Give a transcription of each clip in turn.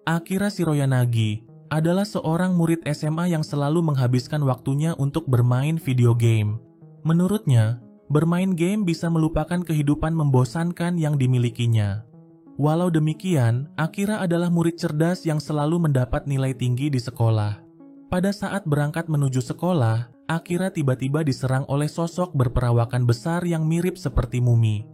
Akira Shiroyanagi adalah seorang murid SMA yang selalu menghabiskan waktunya untuk bermain video game. Menurutnya, bermain game bisa melupakan kehidupan membosankan yang dimilikinya. Walau demikian, Akira adalah murid cerdas yang selalu mendapat nilai tinggi di sekolah. Pada saat berangkat menuju sekolah, Akira tiba-tiba diserang oleh sosok berperawakan besar yang mirip seperti mumi.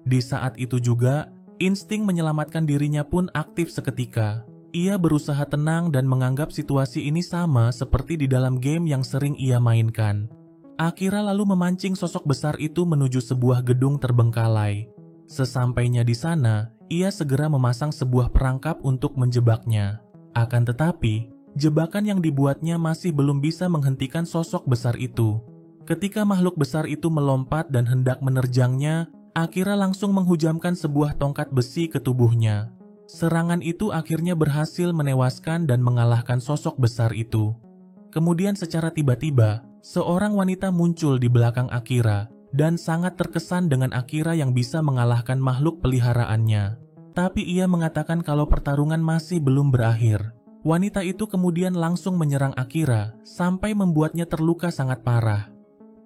Di saat itu juga, insting menyelamatkan dirinya pun aktif seketika. Ia berusaha tenang dan menganggap situasi ini sama seperti di dalam game yang sering ia mainkan. Akira lalu memancing sosok besar itu menuju sebuah gedung terbengkalai. Sesampainya di sana, ia segera memasang sebuah perangkap untuk menjebaknya. Akan tetapi, jebakan yang dibuatnya masih belum bisa menghentikan sosok besar itu. Ketika makhluk besar itu melompat dan hendak menerjangnya, Akira langsung menghujamkan sebuah tongkat besi ke tubuhnya. Serangan itu akhirnya berhasil menewaskan dan mengalahkan sosok besar itu. Kemudian secara tiba-tiba, seorang wanita muncul di belakang Akira dan sangat terkesan dengan Akira yang bisa mengalahkan makhluk peliharaannya. Tapi ia mengatakan kalau pertarungan masih belum berakhir. Wanita itu kemudian langsung menyerang Akira sampai membuatnya terluka sangat parah.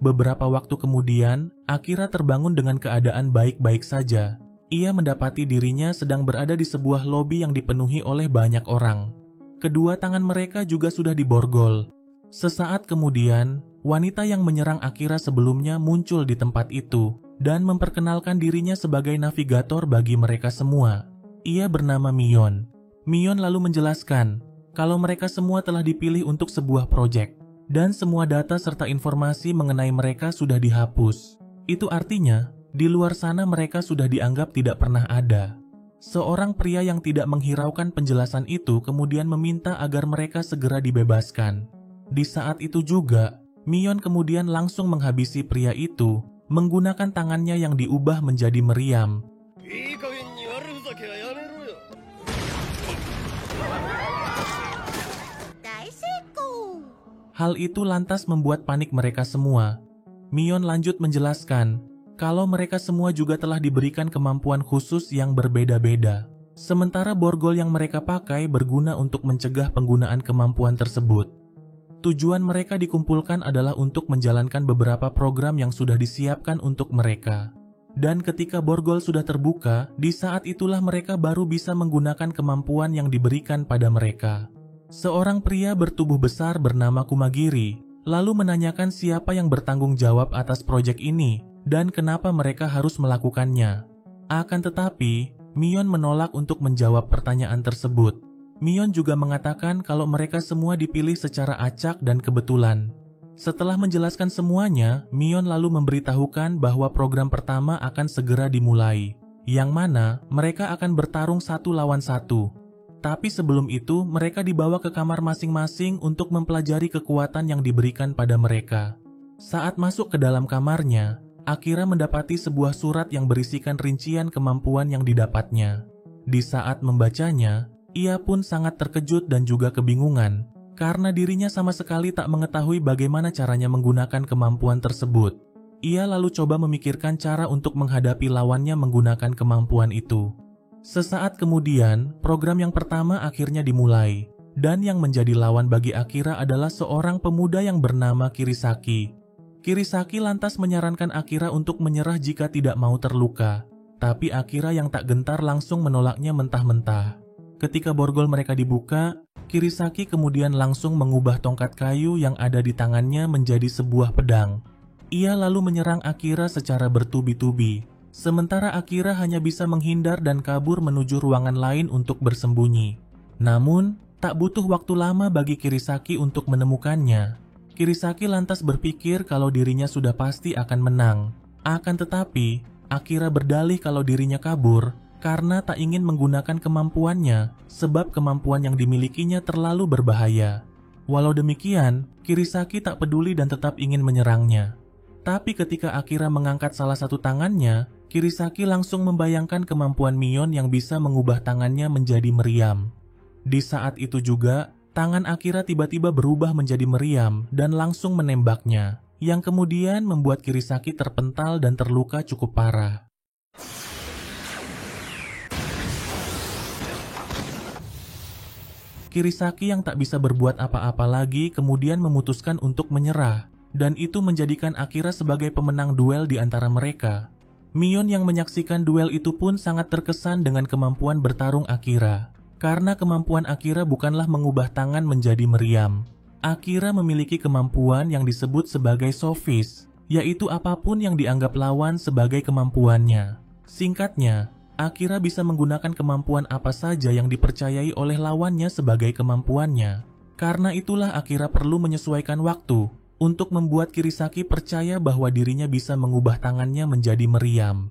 Beberapa waktu kemudian, Akira terbangun dengan keadaan baik-baik saja. Ia mendapati dirinya sedang berada di sebuah lobi yang dipenuhi oleh banyak orang. Kedua tangan mereka juga sudah diborgol. Sesaat kemudian, wanita yang menyerang Akira sebelumnya muncul di tempat itu dan memperkenalkan dirinya sebagai navigator bagi mereka semua. Ia bernama Mion. Mion lalu menjelaskan kalau mereka semua telah dipilih untuk sebuah proyek dan semua data serta informasi mengenai mereka sudah dihapus. Itu artinya, di luar sana mereka sudah dianggap tidak pernah ada. Seorang pria yang tidak menghiraukan penjelasan itu kemudian meminta agar mereka segera dibebaskan. Di saat itu juga, Mion kemudian langsung menghabisi pria itu menggunakan tangannya yang diubah menjadi meriam. Hal itu lantas membuat panik mereka semua. Mion lanjut menjelaskan kalau mereka semua juga telah diberikan kemampuan khusus yang berbeda-beda. Sementara borgol yang mereka pakai berguna untuk mencegah penggunaan kemampuan tersebut. Tujuan mereka dikumpulkan adalah untuk menjalankan beberapa program yang sudah disiapkan untuk mereka. Dan ketika borgol sudah terbuka, di saat itulah mereka baru bisa menggunakan kemampuan yang diberikan pada mereka. Seorang pria bertubuh besar bernama Kumagiri lalu menanyakan siapa yang bertanggung jawab atas proyek ini dan kenapa mereka harus melakukannya. Akan tetapi, Mion menolak untuk menjawab pertanyaan tersebut. Mion juga mengatakan kalau mereka semua dipilih secara acak dan kebetulan. Setelah menjelaskan semuanya, Mion lalu memberitahukan bahwa program pertama akan segera dimulai, yang mana mereka akan bertarung 1 lawan 1. Tapi sebelum itu, mereka dibawa ke kamar masing-masing untuk mempelajari kekuatan yang diberikan pada mereka. Saat masuk ke dalam kamarnya, Akira mendapati sebuah surat yang berisikan rincian kemampuan yang didapatnya. Di saat membacanya, ia pun sangat terkejut dan juga kebingungan, karena dirinya sama sekali tak mengetahui bagaimana caranya menggunakan kemampuan tersebut. Ia lalu coba memikirkan cara untuk menghadapi lawannya menggunakan kemampuan itu. Sesaat kemudian, program yang pertama akhirnya dimulai, dan yang menjadi lawan bagi Akira adalah seorang pemuda yang bernama Kirisaki. Kirisaki lantas menyarankan Akira untuk menyerah jika tidak mau terluka, tapi Akira yang tak gentar langsung menolaknya mentah-mentah. Ketika borgol mereka dibuka, Kirisaki kemudian langsung mengubah tongkat kayu yang ada di tangannya menjadi sebuah pedang. Ia lalu menyerang Akira secara bertubi-tubi, sementara Akira hanya bisa menghindar dan kabur menuju ruangan lain untuk bersembunyi. Namun, tak butuh waktu lama bagi Kirisaki untuk menemukannya. Kirisaki lantas berpikir kalau dirinya sudah pasti akan menang. Akan tetapi, Akira berdalih kalau dirinya kabur karena tak ingin menggunakan kemampuannya sebab kemampuan yang dimilikinya terlalu berbahaya. Walau demikian, Kirisaki tak peduli dan tetap ingin menyerangnya. Tapi ketika Akira mengangkat salah satu tangannya, Kirisaki langsung membayangkan kemampuan Mion yang bisa mengubah tangannya menjadi meriam. Di saat itu juga, tangan Akira tiba-tiba berubah menjadi meriam dan langsung menembaknya, yang kemudian membuat Kirisaki terpental dan terluka cukup parah. Kirisaki yang tak bisa berbuat apa-apa lagi kemudian memutuskan untuk menyerah, dan itu menjadikan Akira sebagai pemenang duel di antara mereka. Mion yang menyaksikan duel itu pun sangat terkesan dengan kemampuan bertarung Akira. Karena kemampuan Akira bukanlah mengubah tangan menjadi meriam. Akira memiliki kemampuan yang disebut sebagai sofis, yaitu apapun yang dianggap lawan sebagai kemampuannya. Singkatnya, Akira bisa menggunakan kemampuan apa saja yang dipercayai oleh lawannya sebagai kemampuannya. Karena itulah Akira perlu menyesuaikan waktu untuk membuat Kirisaki percaya bahwa dirinya bisa mengubah tangannya menjadi meriam.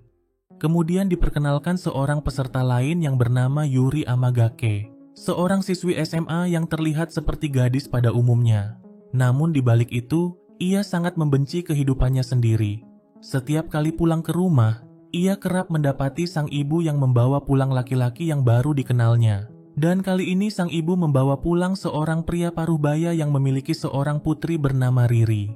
Kemudian diperkenalkan seorang peserta lain yang bernama Yuri Amagake, seorang siswi SMA yang terlihat seperti gadis pada umumnya. Namun di balik itu, ia sangat membenci kehidupannya sendiri. Setiap kali pulang ke rumah, ia kerap mendapati sang ibu yang membawa pulang laki-laki yang baru dikenalnya. Dan kali ini sang ibu membawa pulang seorang pria paruhbaya yang memiliki seorang putri bernama Riri.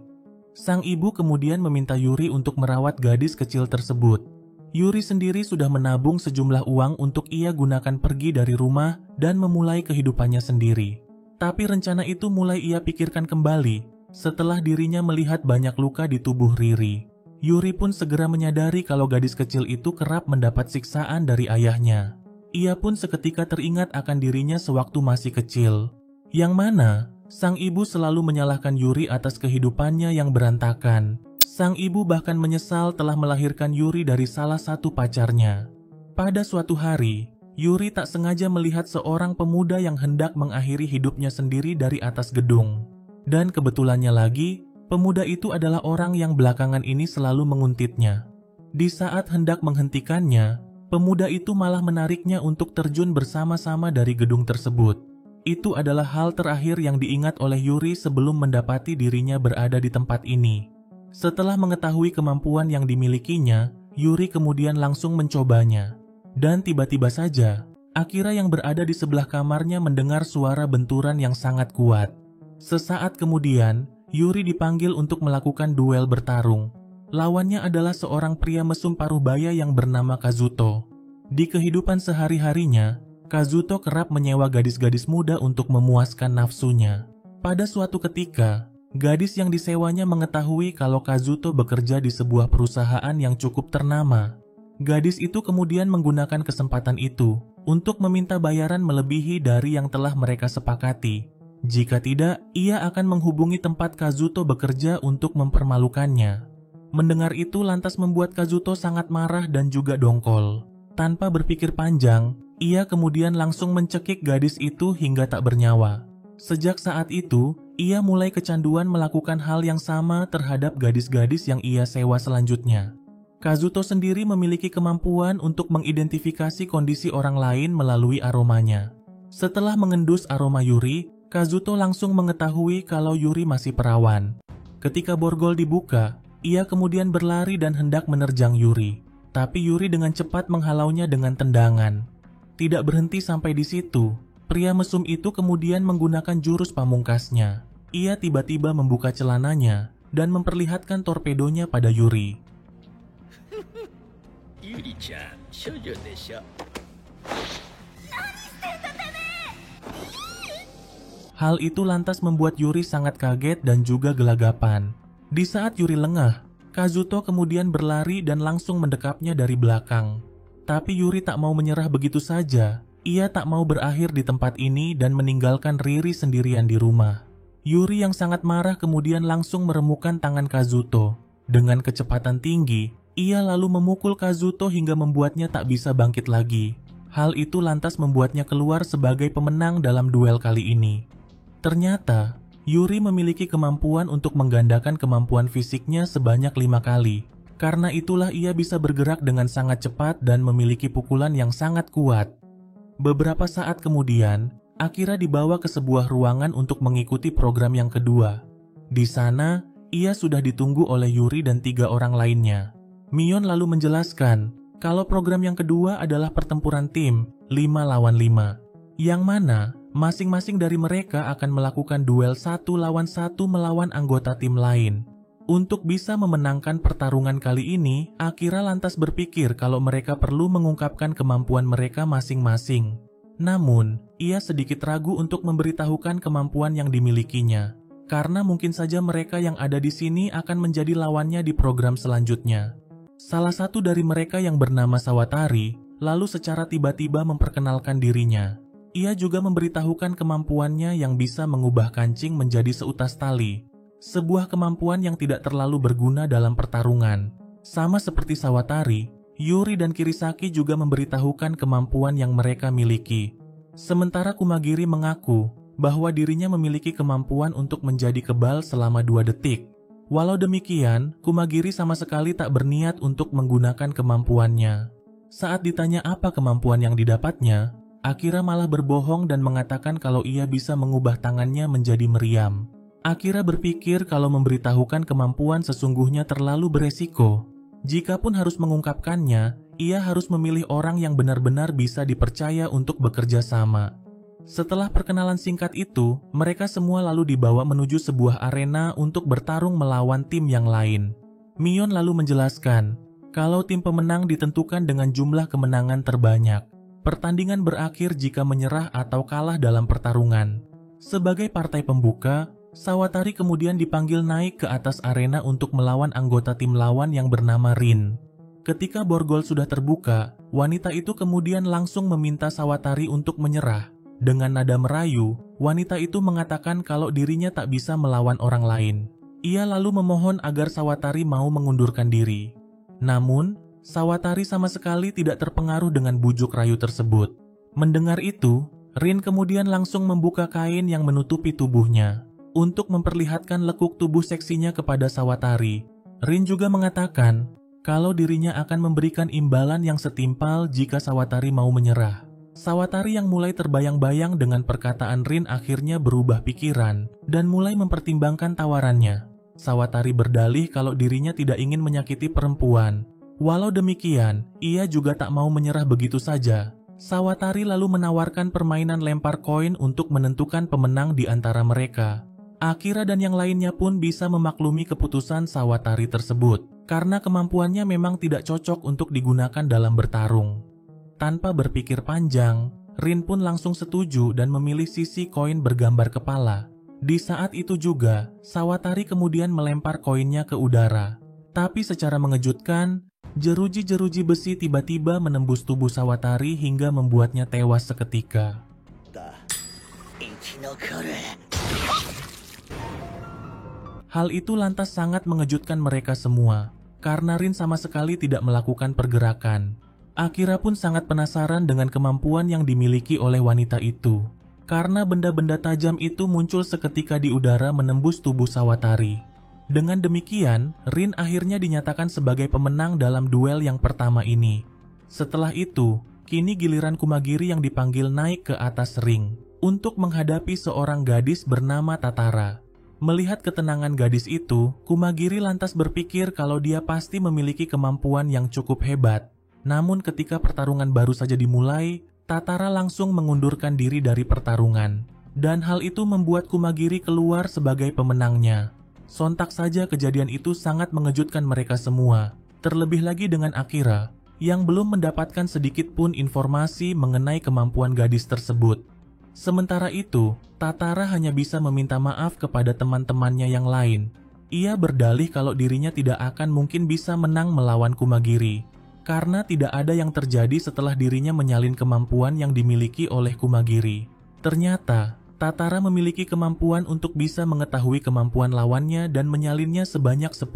Sang ibu kemudian meminta Yuri untuk merawat gadis kecil tersebut. Yuri sendiri sudah menabung sejumlah uang untuk ia gunakan pergi dari rumah dan memulai kehidupannya sendiri. Tapi rencana itu mulai ia pikirkan kembali setelah dirinya melihat banyak luka di tubuh Riri. Yuri pun segera menyadari kalau gadis kecil itu kerap mendapat siksaan dari ayahnya. Ia pun seketika teringat akan dirinya sewaktu masih kecil, yang mana sang ibu selalu menyalahkan Yuri atas kehidupannya yang berantakan. Sang ibu bahkan menyesal telah melahirkan Yuri dari salah satu pacarnya. Pada suatu hari, Yuri tak sengaja melihat seorang pemuda yang hendak mengakhiri hidupnya sendiri dari atas gedung. Dan kebetulannya lagi, pemuda itu adalah orang yang belakangan ini selalu menguntitnya. Di saat hendak menghentikannya, pemuda itu malah menariknya untuk terjun bersama-sama dari gedung tersebut. Itu adalah hal terakhir yang diingat oleh Yuri sebelum mendapati dirinya berada di tempat ini. Setelah mengetahui kemampuan yang dimilikinya, Yuri kemudian langsung mencobanya. Dan tiba-tiba saja, Akira yang berada di sebelah kamarnya mendengar suara benturan yang sangat kuat. Sesaat kemudian, Yuri dipanggil untuk melakukan duel bertarung. Lawannya adalah seorang pria mesum paruhbaya yang bernama Kazuto. Di kehidupan sehari-harinya, Kazuto kerap menyewa gadis-gadis muda untuk memuaskan nafsunya. Pada suatu ketika, gadis yang disewanya mengetahui kalau Kazuto bekerja di sebuah perusahaan yang cukup ternama. Gadis itu kemudian menggunakan kesempatan itu untuk meminta bayaran melebihi dari yang telah mereka sepakati. Jika tidak, ia akan menghubungi tempat Kazuto bekerja untuk mempermalukannya. Mendengar itu lantas membuat Kazuto sangat marah dan juga dongkol. Tanpa berpikir panjang, ia kemudian langsung mencekik gadis itu hingga tak bernyawa. Sejak saat itu, ia mulai kecanduan melakukan hal yang sama terhadap gadis-gadis yang ia sewa selanjutnya. Kazuto sendiri memiliki kemampuan untuk mengidentifikasi kondisi orang lain melalui aromanya. Setelah mengendus aroma Yuri, Kazuto langsung mengetahui kalau Yuri masih perawan. Ketika borgol dibuka, ia kemudian berlari dan hendak menerjang Yuri. Tapi Yuri dengan cepat menghalaunya dengan tendangan. Tidak berhenti sampai di situ, pria mesum itu kemudian menggunakan jurus pamungkasnya. Ia tiba-tiba membuka celananya dan memperlihatkan torpedonya pada Yuri. Yuri-chan, shoujo desho. Hal itu lantas membuat Yuri sangat kaget dan juga gelagapan. Di saat Yuri lengah, Kazuto kemudian berlari dan langsung mendekapnya dari belakang. Tapi Yuri tak mau menyerah begitu saja. Ia tak mau berakhir di tempat ini dan meninggalkan Riri sendirian di rumah. Yuri yang sangat marah kemudian langsung meremukan tangan Kazuto. Dengan kecepatan tinggi, ia lalu memukul Kazuto hingga membuatnya tak bisa bangkit lagi. Hal itu lantas membuatnya keluar sebagai pemenang dalam duel kali ini. Ternyata, Yuri memiliki kemampuan untuk menggandakan kemampuan fisiknya sebanyak 5 kali. Karena itulah ia bisa bergerak dengan sangat cepat dan memiliki pukulan yang sangat kuat. Beberapa saat kemudian, Akira dibawa ke sebuah ruangan untuk mengikuti program yang kedua. Di sana, ia sudah ditunggu oleh Yuri dan 3 orang lainnya. Mion lalu menjelaskan kalau program yang kedua adalah pertempuran tim 5 lawan 5. Yang mana masing-masing dari mereka akan melakukan duel 1 lawan 1 melawan anggota tim lain. Untuk bisa memenangkan pertarungan kali ini, Akira lantas berpikir kalau mereka perlu mengungkapkan kemampuan mereka masing-masing. Namun, ia sedikit ragu untuk memberitahukan kemampuan yang dimilikinya, karena mungkin saja mereka yang ada di sini akan menjadi lawannya di program selanjutnya. Salah satu dari mereka yang bernama Sawatari, lalu secara tiba-tiba memperkenalkan dirinya. Ia juga memberitahukan kemampuannya yang bisa mengubah kancing menjadi seutas tali, sebuah kemampuan yang tidak terlalu berguna dalam pertarungan. Sama seperti Sawatari, Yuri dan Kirisaki juga memberitahukan kemampuan yang mereka miliki. Sementara Kumagiri mengaku bahwa dirinya memiliki kemampuan untuk menjadi kebal selama 2 detik. Walau demikian, Kumagiri sama sekali tak berniat untuk menggunakan kemampuannya. Saat ditanya apa kemampuan yang didapatnya, Akira malah berbohong dan mengatakan kalau ia bisa mengubah tangannya menjadi meriam. Akira berpikir kalau memberitahukan kemampuan sesungguhnya terlalu beresiko. Jikapun harus mengungkapkannya, ia harus memilih orang yang benar-benar bisa dipercaya untuk bekerja sama. Setelah perkenalan singkat itu, mereka semua lalu dibawa menuju sebuah arena untuk bertarung melawan tim yang lain. Mion lalu menjelaskan kalau tim pemenang ditentukan dengan jumlah kemenangan terbanyak. Pertandingan berakhir jika menyerah atau kalah dalam pertarungan. Sebagai partai pembuka, Sawatari kemudian dipanggil naik ke atas arena untuk melawan anggota tim lawan yang bernama Rin. Ketika borgol sudah terbuka, wanita itu kemudian langsung meminta Sawatari untuk menyerah. Dengan nada merayu, wanita itu mengatakan kalau dirinya tak bisa melawan orang lain. Ia lalu memohon agar Sawatari mau mengundurkan diri. Namun, Sawatari sama sekali tidak terpengaruh dengan bujuk rayu tersebut. Mendengar itu, Rin kemudian langsung membuka kain yang menutupi tubuhnya untuk memperlihatkan lekuk tubuh seksinya kepada Sawatari. Rin juga mengatakan kalau dirinya akan memberikan imbalan yang setimpal jika Sawatari mau menyerah. Sawatari yang mulai terbayang-bayang dengan perkataan Rin akhirnya berubah pikiran dan mulai mempertimbangkan tawarannya. Sawatari berdalih kalau dirinya tidak ingin menyakiti perempuan. Walau demikian, ia juga tak mau menyerah begitu saja. Sawatari lalu menawarkan permainan lempar koin untuk menentukan pemenang di antara mereka. Akira dan yang lainnya pun bisa memaklumi keputusan Sawatari tersebut, karena kemampuannya memang tidak cocok untuk digunakan dalam bertarung. Tanpa berpikir panjang, Rin pun langsung setuju dan memilih sisi koin bergambar kepala. Di saat itu juga, Sawatari kemudian melempar koinnya ke udara. Tapi secara mengejutkan, jeruji-jeruji besi tiba-tiba menembus tubuh Sawatari hingga membuatnya tewas seketika. Hal itu lantas sangat mengejutkan mereka semua, karena Rin sama sekali tidak melakukan pergerakan. Akira pun sangat penasaran dengan kemampuan yang dimiliki oleh wanita itu, karena benda-benda tajam itu muncul seketika di udara menembus tubuh Sawatari. Dengan demikian, Rin akhirnya dinyatakan sebagai pemenang dalam duel yang pertama ini. Setelah itu, kini giliran Kumagiri yang dipanggil naik ke atas ring untuk menghadapi seorang gadis bernama Tatara. Melihat ketenangan gadis itu, Kumagiri lantas berpikir kalau dia pasti memiliki kemampuan yang cukup hebat. Namun ketika pertarungan baru saja dimulai, Tatara langsung mengundurkan diri dari pertarungan. Dan hal itu membuat Kumagiri keluar sebagai pemenangnya. Sontak saja kejadian itu sangat mengejutkan mereka semua. Terlebih lagi dengan Akira, yang belum mendapatkan sedikit pun informasi mengenai kemampuan gadis tersebut. Sementara itu, Tatara hanya bisa meminta maaf kepada teman-temannya yang lain. Ia berdalih kalau dirinya tidak akan mungkin bisa menang melawan Kumagiri, karena tidak ada yang terjadi setelah dirinya menyalin kemampuan yang dimiliki oleh Kumagiri. Ternyata, Tatara memiliki kemampuan untuk bisa mengetahui kemampuan lawannya dan menyalinnya sebanyak 10%.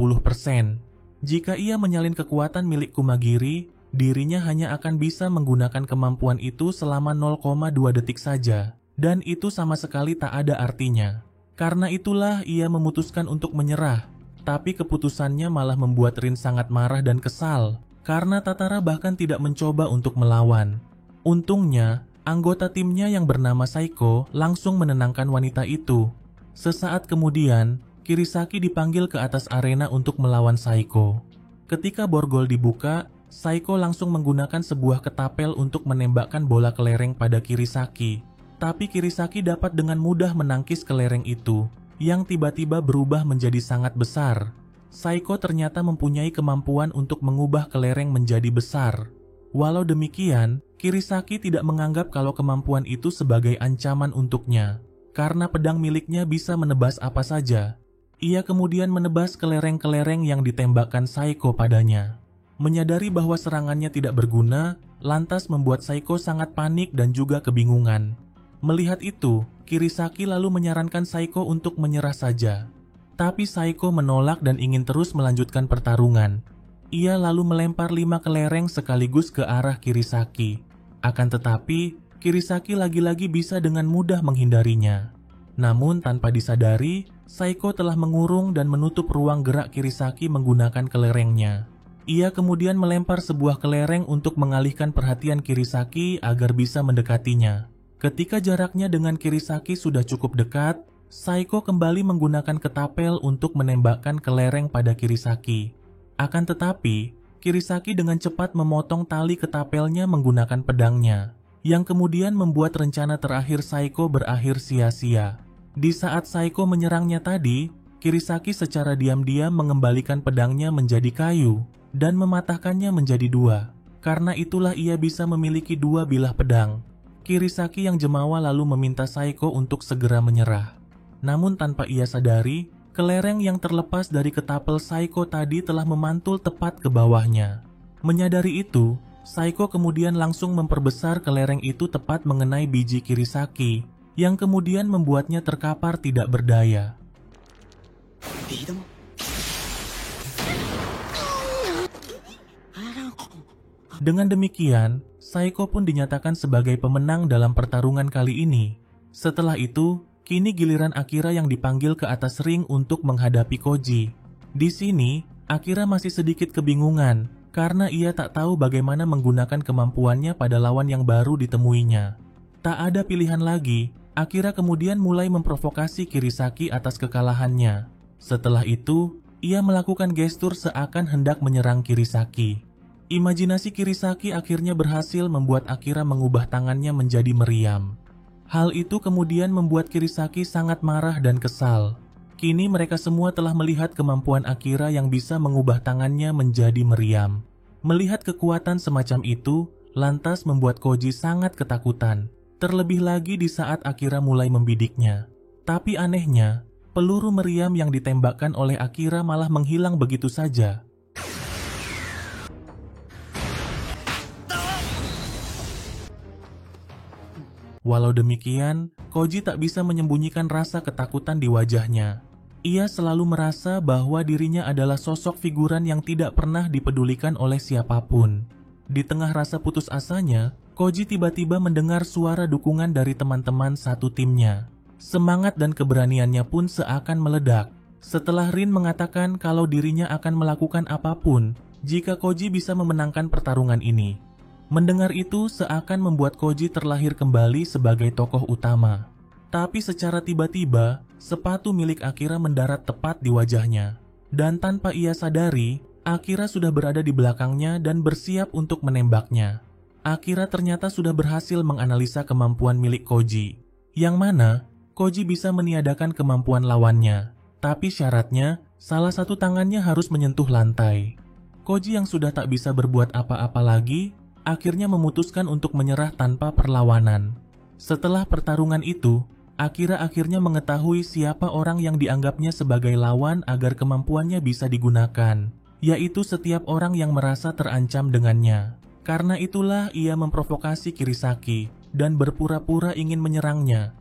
Jika ia menyalin kekuatan milik Kumagiri, dirinya hanya akan bisa menggunakan kemampuan itu selama 0,2 detik saja, dan itu sama sekali tak ada artinya. Karena itulah ia memutuskan untuk menyerah, tapi keputusannya malah membuat Rin sangat marah dan kesal, karena Tatara bahkan tidak mencoba untuk melawan. Untungnya, anggota timnya yang bernama Saiko langsung menenangkan wanita itu. Sesaat kemudian, Kirisaki dipanggil ke atas arena untuk melawan Saiko. Ketika borgol dibuka, Saiko langsung menggunakan sebuah ketapel untuk menembakkan bola kelereng pada Kirisaki. Tapi Kirisaki dapat dengan mudah menangkis kelereng itu, yang tiba-tiba berubah menjadi sangat besar. Saiko ternyata mempunyai kemampuan untuk mengubah kelereng menjadi besar. Walau demikian, Kirisaki tidak menganggap kalau kemampuan itu sebagai ancaman untuknya, karena pedang miliknya bisa menebas apa saja. Ia kemudian menebas kelereng-kelereng yang ditembakkan Saeko padanya. Menyadari bahwa serangannya tidak berguna, lantas membuat Saeko sangat panik dan juga kebingungan. Melihat itu, Kirisaki lalu menyarankan Saeko untuk menyerah saja. Tapi Saeko menolak dan ingin terus melanjutkan pertarungan. Ia lalu melempar 5 kelereng sekaligus ke arah Kirisaki. Akan tetapi, Kirisaki lagi-lagi bisa dengan mudah menghindarinya. Namun tanpa disadari, Saeko telah mengurung dan menutup ruang gerak Kirisaki menggunakan kelerengnya. Ia kemudian melempar sebuah kelereng untuk mengalihkan perhatian Kirisaki agar bisa mendekatinya. Ketika jaraknya dengan Kirisaki sudah cukup dekat, Saeko kembali menggunakan ketapel untuk menembakkan kelereng pada Kirisaki. Akan tetapi, Kirisaki dengan cepat memotong tali ketapelnya menggunakan pedangnya, yang kemudian membuat rencana terakhir Saeko berakhir sia-sia. Di saat Saeko menyerangnya tadi, Kirisaki secara diam-diam mengembalikan pedangnya menjadi kayu dan mematahkannya menjadi 2. Karena itulah ia bisa memiliki 2 bilah pedang. Kirisaki yang jemawa lalu meminta Saeko untuk segera menyerah. Namun tanpa ia sadari, kelereng yang terlepas dari ketapel Saeko tadi telah memantul tepat ke bawahnya. Menyadari itu, Saeko kemudian langsung memperbesar kelereng itu tepat mengenai biji Kirisaki, yang kemudian membuatnya terkapar tidak berdaya. Dengan demikian, Saeko pun dinyatakan sebagai pemenang dalam pertarungan kali ini. Setelah itu, kini giliran Akira yang dipanggil ke atas ring untuk menghadapi Koji. Di sini, Akira masih sedikit kebingungan karena ia tak tahu bagaimana menggunakan kemampuannya pada lawan yang baru ditemuinya. Tak ada pilihan lagi, Akira kemudian mulai memprovokasi Kirisaki atas kekalahannya. Setelah itu, ia melakukan gestur seakan hendak menyerang Kirisaki. Imajinasi Kirisaki akhirnya berhasil membuat Akira mengubah tangannya menjadi meriam. Hal itu kemudian membuat Kirisaki sangat marah dan kesal. Kini mereka semua telah melihat kemampuan Akira yang bisa mengubah tangannya menjadi meriam. Melihat kekuatan semacam itu, lantas membuat Koji sangat ketakutan. Terlebih lagi di saat Akira mulai membidiknya. Tapi anehnya, peluru meriam yang ditembakkan oleh Akira malah menghilang begitu saja. Walau demikian, Koji tak bisa menyembunyikan rasa ketakutan di wajahnya. Ia selalu merasa bahwa dirinya adalah sosok figuran yang tidak pernah dipedulikan oleh siapapun. Di tengah rasa putus asanya, Koji tiba-tiba mendengar suara dukungan dari teman-teman satu timnya. Semangat dan keberaniannya pun seakan meledak. Setelah Rin mengatakan kalau dirinya akan melakukan apapun jika Koji bisa memenangkan pertarungan ini. Mendengar itu seakan membuat Koji terlahir kembali sebagai tokoh utama. Tapi secara tiba-tiba, sepatu milik Akira mendarat tepat di wajahnya. Dan tanpa ia sadari, Akira sudah berada di belakangnya dan bersiap untuk menembaknya. Akira ternyata sudah berhasil menganalisa kemampuan milik Koji, yang mana Koji bisa meniadakan kemampuan lawannya. Tapi syaratnya, salah satu tangannya harus menyentuh lantai. Koji yang sudah tak bisa berbuat apa-apa lagi, akhirnya memutuskan untuk menyerah tanpa perlawanan. Setelah pertarungan itu, Akira akhirnya mengetahui siapa orang yang dianggapnya sebagai lawan agar kemampuannya bisa digunakan, yaitu setiap orang yang merasa terancam dengannya. Karena itulah ia memprovokasi Kirisaki dan berpura-pura ingin menyerangnya.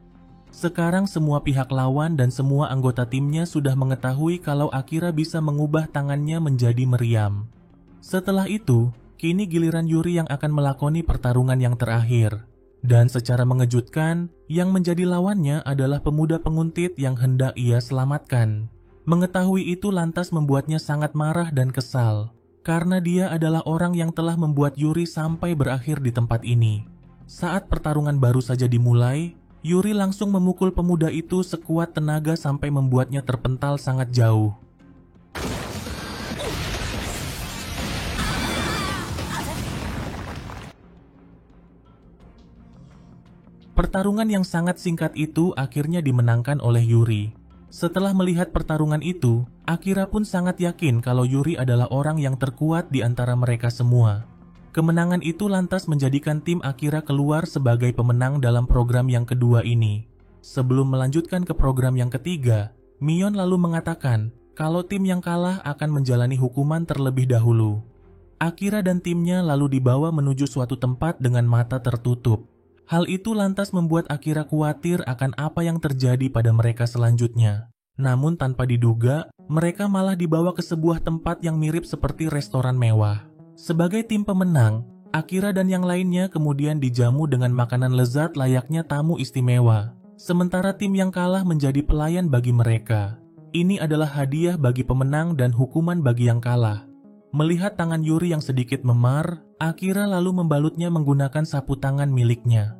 Sekarang semua pihak lawan dan semua anggota timnya sudah mengetahui kalau Akira bisa mengubah tangannya menjadi meriam. Setelah itu, kini giliran Yuri yang akan melakoni pertarungan yang terakhir. Dan secara mengejutkan, yang menjadi lawannya adalah pemuda penguntit yang hendak ia selamatkan. Mengetahui itu lantas membuatnya sangat marah dan kesal. Karena dia adalah orang yang telah membuat Yuri sampai berakhir di tempat ini. Saat pertarungan baru saja dimulai, Yuri langsung memukul pemuda itu sekuat tenaga sampai membuatnya terpental sangat jauh. Pertarungan yang sangat singkat itu akhirnya dimenangkan oleh Yuri. Setelah melihat pertarungan itu, Akira pun sangat yakin kalau Yuri adalah orang yang terkuat di antara mereka semua. Kemenangan itu lantas menjadikan tim Akira keluar sebagai pemenang dalam program yang kedua ini. Sebelum melanjutkan ke program yang ketiga, Mion lalu mengatakan kalau tim yang kalah akan menjalani hukuman terlebih dahulu. Akira dan timnya lalu dibawa menuju suatu tempat dengan mata tertutup. Hal itu lantas membuat Akira khawatir akan apa yang terjadi pada mereka selanjutnya. Namun tanpa diduga, mereka malah dibawa ke sebuah tempat yang mirip seperti restoran mewah. Sebagai tim pemenang, Akira dan yang lainnya kemudian dijamu dengan makanan lezat layaknya tamu istimewa. Sementara tim yang kalah menjadi pelayan bagi mereka. Ini adalah hadiah bagi pemenang dan hukuman bagi yang kalah. Melihat tangan Yuri yang sedikit memar, Akira lalu membalutnya menggunakan sapu tangan miliknya.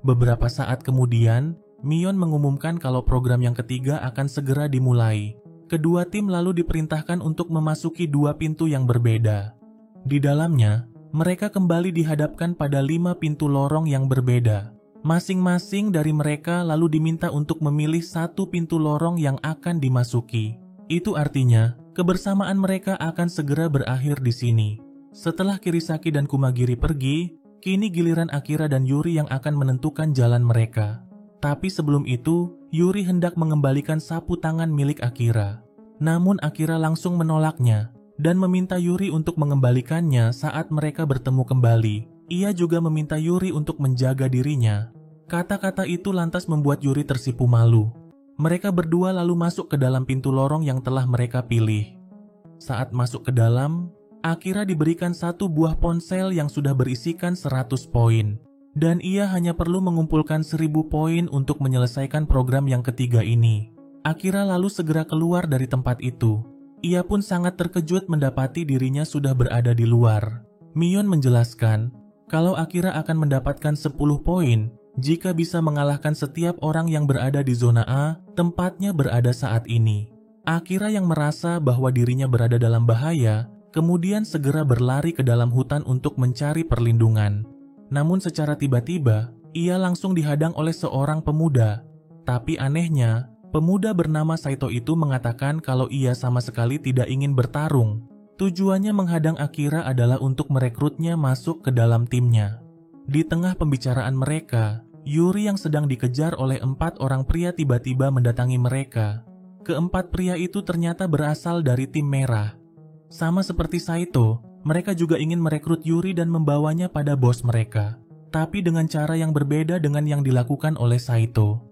Beberapa saat kemudian, Mion mengumumkan kalau program yang ketiga akan segera dimulai. Kedua tim lalu diperintahkan untuk memasuki dua pintu yang berbeda. Di dalamnya, mereka kembali dihadapkan pada 5 pintu lorong yang berbeda. Masing-masing dari mereka lalu diminta untuk memilih satu pintu lorong yang akan dimasuki. Itu artinya, kebersamaan mereka akan segera berakhir di sini. Setelah Kirisaki dan Kumagiri pergi, kini giliran Akira dan Yuri yang akan menentukan jalan mereka. Tapi sebelum itu, Yuri hendak mengembalikan sapu tangan milik Akira. Namun Akira langsung menolaknya dan meminta Yuri untuk mengembalikannya saat mereka bertemu kembali. Ia juga meminta Yuri untuk menjaga dirinya. Kata-kata itu lantas membuat Yuri tersipu malu. Mereka berdua lalu masuk ke dalam pintu lorong yang telah mereka pilih. Saat masuk ke dalam, Akira diberikan satu buah ponsel yang sudah berisikan 100 poin. Dan ia hanya perlu mengumpulkan 1000 poin untuk menyelesaikan program yang ketiga ini. Akira lalu segera keluar dari tempat itu. Ia pun sangat terkejut mendapati dirinya sudah berada di luar. Mion menjelaskan kalau Akira akan mendapatkan 10 poin jika bisa mengalahkan setiap orang yang berada di zona A, tempatnya berada saat ini. Akira yang merasa bahwa dirinya berada dalam bahaya, kemudian segera berlari ke dalam hutan untuk mencari perlindungan. Namun secara tiba-tiba, ia langsung dihadang oleh seorang pemuda. Tapi anehnya, pemuda bernama Saito itu mengatakan kalau ia sama sekali tidak ingin bertarung. Tujuannya menghadang Akira adalah untuk merekrutnya masuk ke dalam timnya. Di tengah pembicaraan mereka, Yuri yang sedang dikejar oleh 4 orang pria tiba-tiba mendatangi mereka. Keempat pria itu ternyata berasal dari tim merah. Sama seperti Saito, mereka juga ingin merekrut Yuri dan membawanya pada bos mereka. Tapi dengan cara yang berbeda dengan yang dilakukan oleh Saito.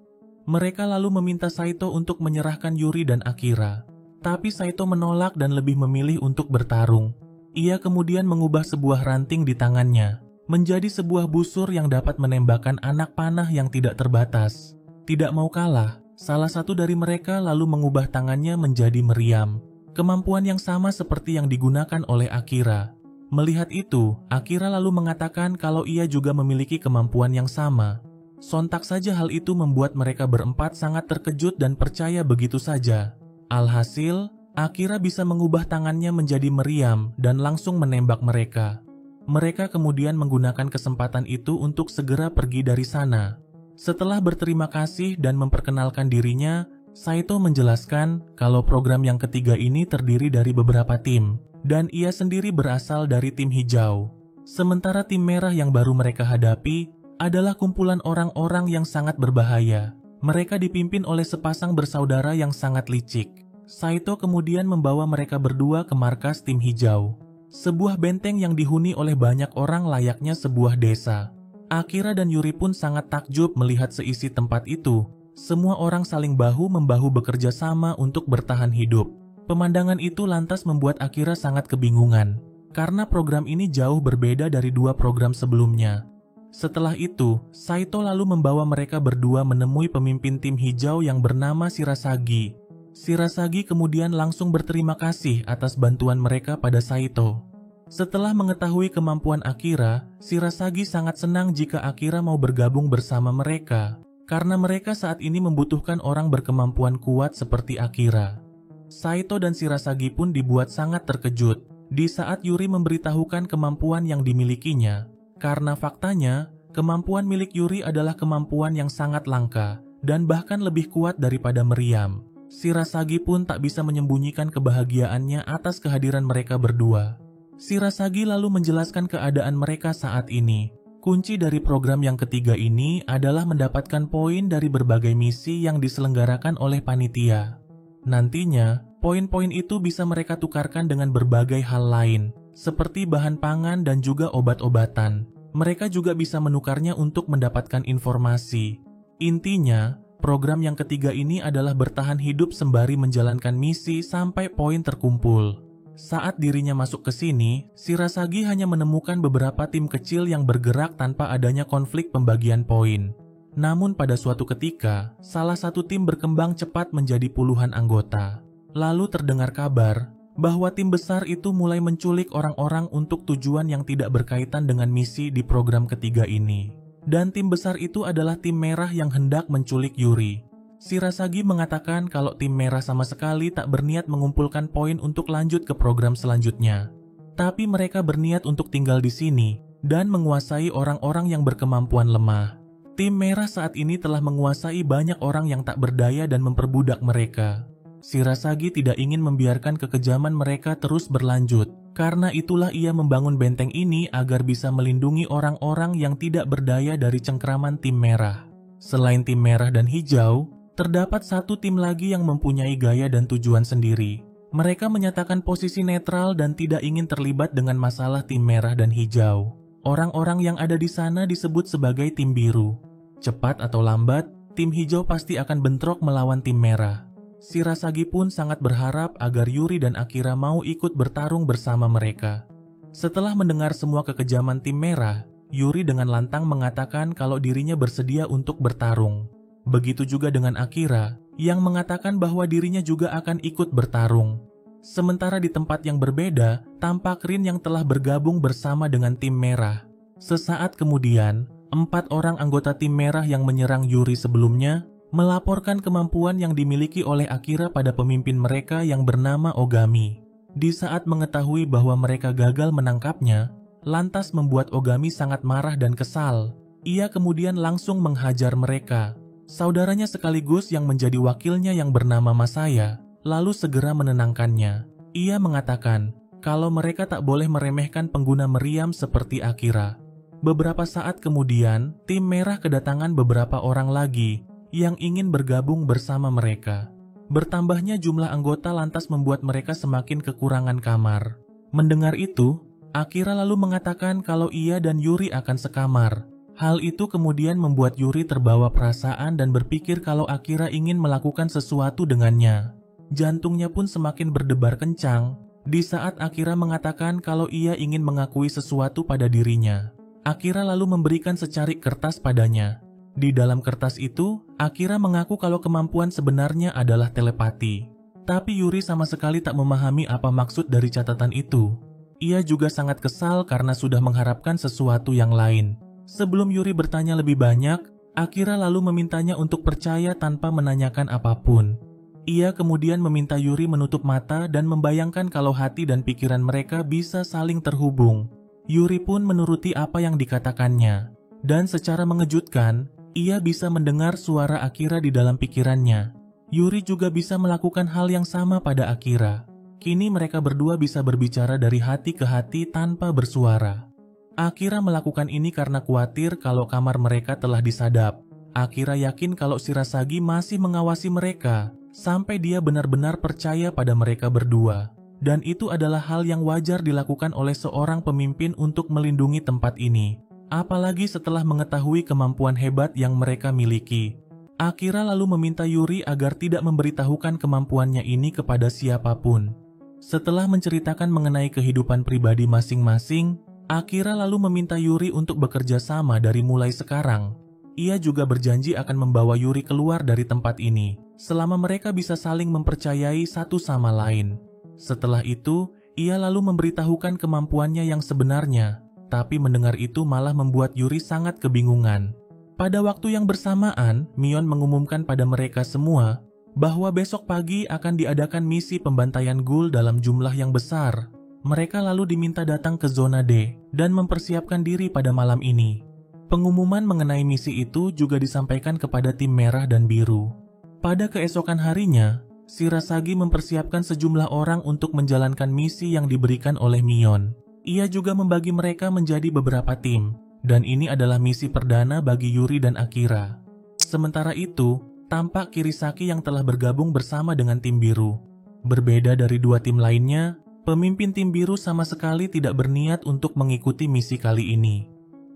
Mereka lalu meminta Saito untuk menyerahkan Yuri dan Akira. Tapi Saito menolak dan lebih memilih untuk bertarung. Ia kemudian mengubah sebuah ranting di tangannya menjadi sebuah busur yang dapat menembakkan anak panah yang tidak terbatas. Tidak mau kalah, salah satu dari mereka lalu mengubah tangannya menjadi meriam. Kemampuan yang sama seperti yang digunakan oleh Akira. Melihat itu, Akira lalu mengatakan kalau ia juga memiliki kemampuan yang sama. Sontak saja hal itu membuat mereka berempat sangat terkejut dan percaya begitu saja. Alhasil, Akira bisa mengubah tangannya menjadi meriam dan langsung menembak mereka. Mereka kemudian menggunakan kesempatan itu untuk segera pergi dari sana. Setelah berterima kasih dan memperkenalkan dirinya, Saito menjelaskan kalau program yang ketiga ini terdiri dari beberapa tim, dan ia sendiri berasal dari tim hijau. Sementara tim merah yang baru mereka hadapi adalah kumpulan orang-orang yang sangat berbahaya. Mereka dipimpin oleh sepasang bersaudara yang sangat licik. Saito kemudian membawa mereka berdua ke markas tim hijau. Sebuah benteng yang dihuni oleh banyak orang layaknya sebuah desa. Akira dan Yuri pun sangat takjub melihat seisi tempat itu. Semua orang saling bahu-membahu bekerja sama untuk bertahan hidup. Pemandangan itu lantas membuat Akira sangat kebingungan. Karena program ini jauh berbeda dari 2 program sebelumnya. Setelah itu, Saito lalu membawa mereka berdua menemui pemimpin tim hijau yang bernama Shirasagi. Shirasagi kemudian langsung berterima kasih atas bantuan mereka pada Saito. Setelah mengetahui kemampuan Akira, Shirasagi sangat senang jika Akira mau bergabung bersama mereka, karena mereka saat ini membutuhkan orang berkemampuan kuat seperti Akira. Saito dan Shirasagi pun dibuat sangat terkejut di saat Yuri memberitahukan kemampuan yang dimilikinya, karena faktanya, kemampuan milik Yuri adalah kemampuan yang sangat langka dan bahkan lebih kuat daripada meriam. Shirasagi pun tak bisa menyembunyikan kebahagiaannya atas kehadiran mereka berdua. Shirasagi lalu menjelaskan keadaan mereka saat ini. Kunci dari program yang ketiga ini adalah mendapatkan poin dari berbagai misi yang diselenggarakan oleh panitia. Nantinya, poin-poin itu bisa mereka tukarkan dengan berbagai hal lain, seperti bahan pangan dan juga obat-obatan. Mereka juga bisa menukarnya untuk mendapatkan informasi. Intinya, program yang ketiga ini adalah bertahan hidup sembari menjalankan misi sampai poin terkumpul. Saat dirinya masuk ke sini, Shirasagi hanya menemukan beberapa tim kecil yang bergerak tanpa adanya konflik pembagian poin. Namun pada suatu ketika, salah satu tim berkembang cepat menjadi puluhan anggota. Lalu terdengar kabar bahwa tim besar itu mulai menculik orang-orang untuk tujuan yang tidak berkaitan dengan misi di program ketiga ini. Dan tim besar itu adalah tim merah yang hendak menculik Yuri. Shirasagi mengatakan kalau tim merah sama sekali tak berniat mengumpulkan poin untuk lanjut ke program selanjutnya. Tapi mereka berniat untuk tinggal di sini dan menguasai orang-orang yang berkemampuan lemah. Tim merah saat ini telah menguasai banyak orang yang tak berdaya dan memperbudak mereka. Shirasagi tidak ingin membiarkan kekejaman mereka terus berlanjut. Karena itulah ia membangun benteng ini agar bisa melindungi orang-orang yang tidak berdaya dari cengkraman tim merah. Selain tim merah dan hijau, terdapat satu tim lagi yang mempunyai gaya dan tujuan sendiri. Mereka menyatakan posisi netral dan tidak ingin terlibat dengan masalah tim merah dan hijau. Orang-orang yang ada di sana disebut sebagai tim biru. Cepat atau lambat, tim hijau pasti akan bentrok melawan tim merah. Shirasagi pun sangat berharap agar Yuri dan Akira mau ikut bertarung bersama mereka. Setelah mendengar semua kekejaman tim merah, Yuri dengan lantang mengatakan kalau dirinya bersedia untuk bertarung. Begitu juga dengan Akira, yang mengatakan bahwa dirinya juga akan ikut bertarung. Sementara di tempat yang berbeda, tampak Rin yang telah bergabung bersama dengan tim merah. Sesaat kemudian, 4 orang anggota tim merah yang menyerang Yuri sebelumnya, melaporkan kemampuan yang dimiliki oleh Akira pada pemimpin mereka yang bernama Ogami. Di saat mengetahui bahwa mereka gagal menangkapnya, lantas membuat Ogami sangat marah dan kesal. Ia kemudian langsung menghajar mereka. Saudaranya sekaligus yang menjadi wakilnya yang bernama Masaya, lalu segera menenangkannya. Ia mengatakan kalau mereka tak boleh meremehkan pengguna meriam seperti Akira. Beberapa saat kemudian, tim merah kedatangan beberapa orang lagi yang ingin bergabung bersama mereka. Bertambahnya jumlah anggota lantas membuat mereka semakin kekurangan kamar. Mendengar itu, Akira lalu mengatakan kalau ia dan Yuri akan sekamar. Hal itu kemudian membuat Yuri terbawa perasaan dan berpikir kalau Akira ingin melakukan sesuatu dengannya. Jantungnya pun semakin berdebar kencang di saat Akira mengatakan kalau ia ingin mengakui sesuatu pada dirinya. Akira lalu memberikan secarik kertas padanya. Di dalam kertas itu, Akira mengaku kalau kemampuan sebenarnya adalah telepati. Tapi Yuri sama sekali tak memahami apa maksud dari catatan itu. Ia juga sangat kesal karena sudah mengharapkan sesuatu yang lain. Sebelum Yuri bertanya lebih banyak, Akira lalu memintanya untuk percaya tanpa menanyakan apapun. Ia kemudian meminta Yuri menutup mata dan membayangkan kalau hati dan pikiran mereka bisa saling terhubung. Yuri pun menuruti apa yang dikatakannya. Dan secara mengejutkan, ia bisa mendengar suara Akira di dalam pikirannya. Yuri juga bisa melakukan hal yang sama pada Akira. Kini mereka berdua bisa berbicara dari hati ke hati tanpa bersuara. Akira melakukan ini karena khawatir kalau kamar mereka telah disadap. Akira yakin kalau Shirasagi masih mengawasi mereka sampai dia benar-benar percaya pada mereka berdua. Dan itu adalah hal yang wajar dilakukan oleh seorang pemimpin untuk melindungi tempat ini. Apalagi setelah mengetahui kemampuan hebat yang mereka miliki. Akira lalu meminta Yuri agar tidak memberitahukan kemampuannya ini kepada siapapun. Setelah menceritakan mengenai kehidupan pribadi masing-masing, Akira lalu meminta Yuri untuk bekerja sama dari mulai sekarang. Ia juga berjanji akan membawa Yuri keluar dari tempat ini, selama mereka bisa saling mempercayai satu sama lain. Setelah itu, ia lalu memberitahukan kemampuannya yang sebenarnya, tapi mendengar itu malah membuat Yuri sangat kebingungan. Pada waktu yang bersamaan, Mion mengumumkan pada mereka semua bahwa besok pagi akan diadakan misi pembantaian ghoul dalam jumlah yang besar. Mereka lalu diminta datang ke zona D dan mempersiapkan diri pada malam ini. Pengumuman mengenai misi itu juga disampaikan kepada tim merah dan biru. Pada keesokan harinya, Shirasagi mempersiapkan sejumlah orang untuk menjalankan misi yang diberikan oleh Mion. Ia juga membagi mereka menjadi beberapa tim, dan ini adalah misi perdana bagi Yuri dan Akira. Sementara itu, tampak Kirisaki yang telah bergabung bersama dengan tim biru. Berbeda dari dua tim lainnya, pemimpin tim biru sama sekali tidak berniat untuk mengikuti misi kali ini.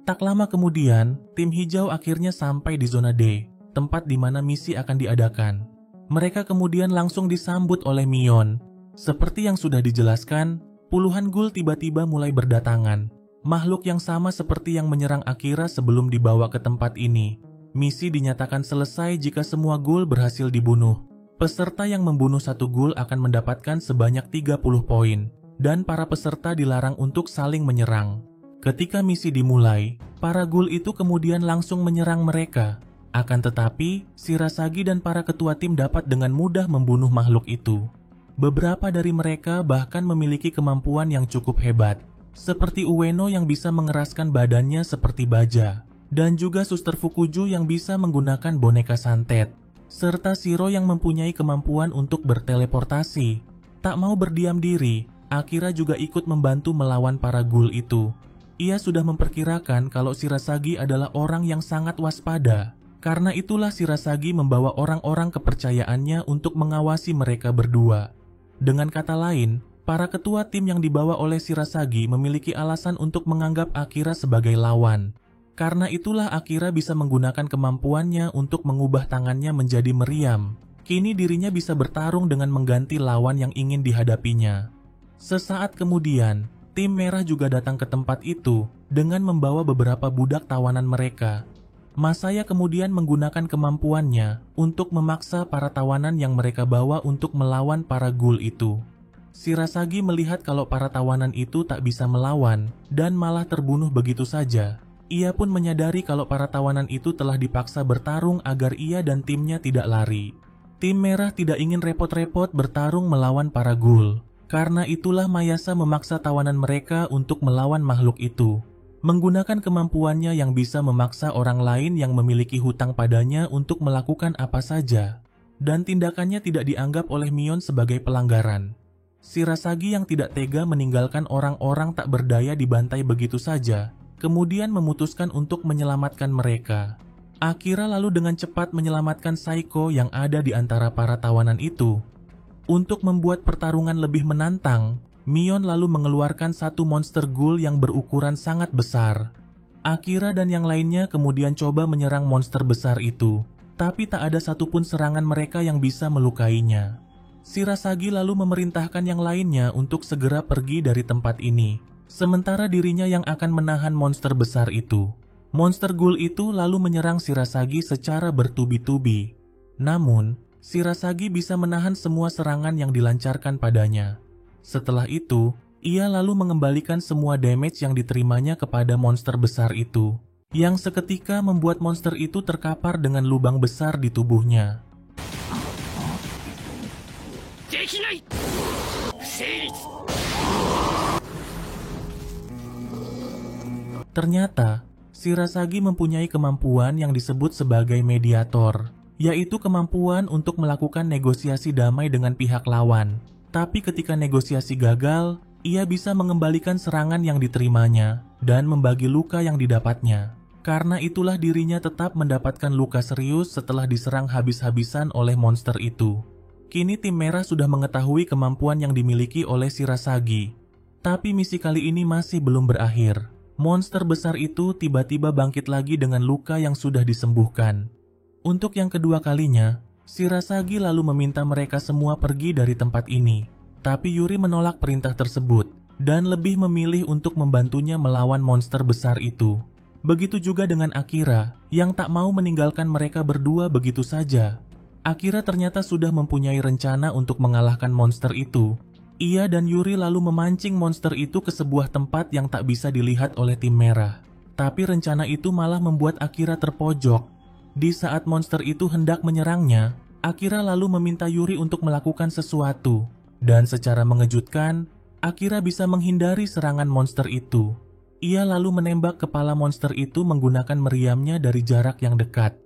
Tak lama kemudian, tim hijau akhirnya sampai di zona D, tempat di mana misi akan diadakan. Mereka kemudian langsung disambut oleh Mion. Seperti yang sudah dijelaskan, puluhan ghoul tiba-tiba mulai berdatangan. Makhluk yang sama seperti yang menyerang Akira sebelum dibawa ke tempat ini. Misi dinyatakan selesai jika semua ghoul berhasil dibunuh. Peserta yang membunuh satu ghoul akan mendapatkan sebanyak 30 poin, dan para peserta dilarang untuk saling menyerang. Ketika misi dimulai, para ghoul itu kemudian langsung menyerang mereka. Akan tetapi, Shirasagi dan para ketua tim dapat dengan mudah membunuh makhluk itu. Beberapa dari mereka bahkan memiliki kemampuan yang cukup hebat, seperti Ueno yang bisa mengeraskan badannya seperti baja, dan juga Suster Fukuju yang bisa menggunakan boneka santet, serta Shiro yang mempunyai kemampuan untuk berteleportasi. Tak mau berdiam diri, Akira juga ikut membantu melawan para ghoul itu. Ia sudah memperkirakan kalau Shirasagi adalah orang yang sangat waspada. Karena itulah Shirasagi membawa orang-orang kepercayaannya untuk mengawasi mereka berdua. Dengan kata lain, para ketua tim yang dibawa oleh Shirasagi memiliki alasan untuk menganggap Akira sebagai lawan. Karena itulah Akira bisa menggunakan kemampuannya untuk mengubah tangannya menjadi meriam. Kini dirinya bisa bertarung dengan mengganti lawan yang ingin dihadapinya. Sesaat kemudian, tim merah juga datang ke tempat itu dengan membawa beberapa budak tawanan mereka. Masaya kemudian menggunakan kemampuannya untuk memaksa para tawanan yang mereka bawa untuk melawan para ghoul itu. Shirasagi melihat kalau para tawanan itu tak bisa melawan dan malah terbunuh begitu saja. Ia pun menyadari kalau para tawanan itu telah dipaksa bertarung agar ia dan timnya tidak lari. Tim merah tidak ingin repot-repot bertarung melawan para ghoul. Karena itulah Mayasa memaksa tawanan mereka untuk melawan makhluk itu. Menggunakan kemampuannya yang bisa memaksa orang lain yang memiliki hutang padanya untuk melakukan apa saja. Dan tindakannya tidak dianggap oleh Mion sebagai pelanggaran. Shirasagi yang tidak tega meninggalkan orang-orang tak berdaya dibantai begitu saja, kemudian memutuskan untuk menyelamatkan mereka. Akira lalu dengan cepat menyelamatkan Saiko yang ada di antara para tawanan itu. Untuk membuat pertarungan lebih menantang, Mion lalu mengeluarkan satu monster ghoul yang berukuran sangat besar. Akira dan yang lainnya kemudian coba menyerang monster besar itu, tapi tak ada satupun serangan mereka yang bisa melukainya. Shirasagi lalu memerintahkan yang lainnya untuk segera pergi dari tempat ini, sementara dirinya yang akan menahan monster besar itu. Monster ghoul itu lalu menyerang Shirasagi secara bertubi-tubi. Namun, Shirasagi bisa menahan semua serangan yang dilancarkan padanya. Setelah itu, ia lalu mengembalikan semua damage yang diterimanya kepada monster besar itu, yang seketika membuat monster itu terkapar dengan lubang besar di tubuhnya. Ternyata, Shirasagi mempunyai kemampuan yang disebut sebagai mediator, yaitu kemampuan untuk melakukan negosiasi damai dengan pihak lawan. Tapi ketika negosiasi gagal, ia bisa mengembalikan serangan yang diterimanya dan membagi luka yang didapatnya. Karena itulah dirinya tetap mendapatkan luka serius setelah diserang habis-habisan oleh monster itu. Kini tim merah sudah mengetahui kemampuan yang dimiliki oleh Shirasagi. Tapi misi kali ini masih belum berakhir. Monster besar itu tiba-tiba bangkit lagi dengan luka yang sudah disembuhkan. Untuk yang kedua kalinya, Shirasagi lalu meminta mereka semua pergi dari tempat ini. Tapi Yuri menolak perintah tersebut dan lebih memilih untuk membantunya melawan monster besar itu. Begitu juga dengan Akira yang tak mau meninggalkan mereka berdua begitu saja. Akira ternyata sudah mempunyai rencana untuk mengalahkan monster itu. Ia dan Yuri lalu memancing monster itu ke sebuah tempat yang tak bisa dilihat oleh tim merah. Tapi rencana itu malah membuat Akira terpojok. Di saat monster itu hendak menyerangnya, Akira lalu meminta Yuri untuk melakukan sesuatu. Dan secara mengejutkan, Akira bisa menghindari serangan monster itu. Ia lalu menembak kepala monster itu menggunakan meriamnya dari jarak yang dekat.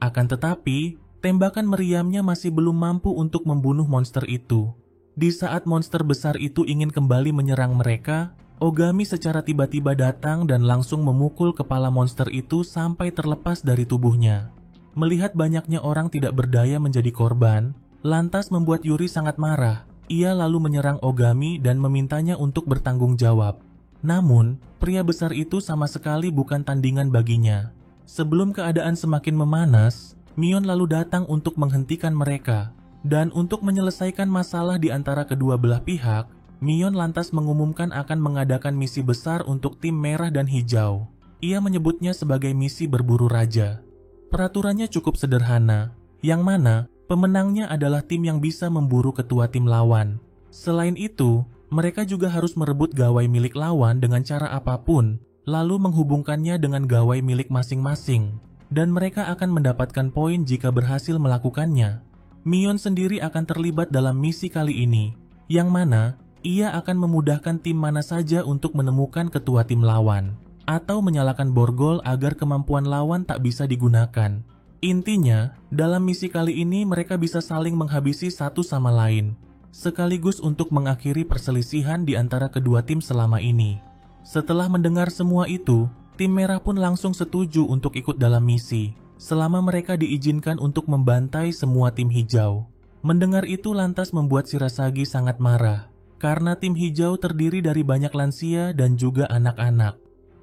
Akan tetapi, tembakan meriamnya masih belum mampu untuk membunuh monster itu. Di saat monster besar itu ingin kembali menyerang mereka, Ogami secara tiba-tiba datang dan langsung memukul kepala monster itu sampai terlepas dari tubuhnya. Melihat banyaknya orang tidak berdaya menjadi korban, lantas membuat Yuri sangat marah. Ia lalu menyerang Ogami dan memintanya untuk bertanggung jawab. Namun, pria besar itu sama sekali bukan tandingan baginya. Sebelum keadaan semakin memanas, Mion lalu datang untuk menghentikan mereka. Dan untuk menyelesaikan masalah di antara kedua belah pihak, Mion lantas mengumumkan akan mengadakan misi besar untuk tim merah dan hijau. Ia menyebutnya sebagai misi berburu raja. Peraturannya cukup sederhana, yang mana pemenangnya adalah tim yang bisa memburu ketua tim lawan. Selain itu, mereka juga harus merebut gawai milik lawan dengan cara apapun, lalu menghubungkannya dengan gawai milik masing-masing. Dan mereka akan mendapatkan poin jika berhasil melakukannya. Mion sendiri akan terlibat dalam misi kali ini, yang mana ia akan memudahkan tim mana saja untuk menemukan ketua tim lawan, atau menyalakan borgol agar kemampuan lawan tak bisa digunakan. Intinya, dalam misi kali ini mereka bisa saling menghabisi satu sama lain, sekaligus untuk mengakhiri perselisihan di antara kedua tim selama ini. Setelah mendengar semua itu, tim merah pun langsung setuju untuk ikut dalam misi, selama mereka diizinkan untuk membantai semua tim hijau. Mendengar itu lantas membuat Shirasagi sangat marah, karena tim hijau terdiri dari banyak lansia dan juga anak-anak.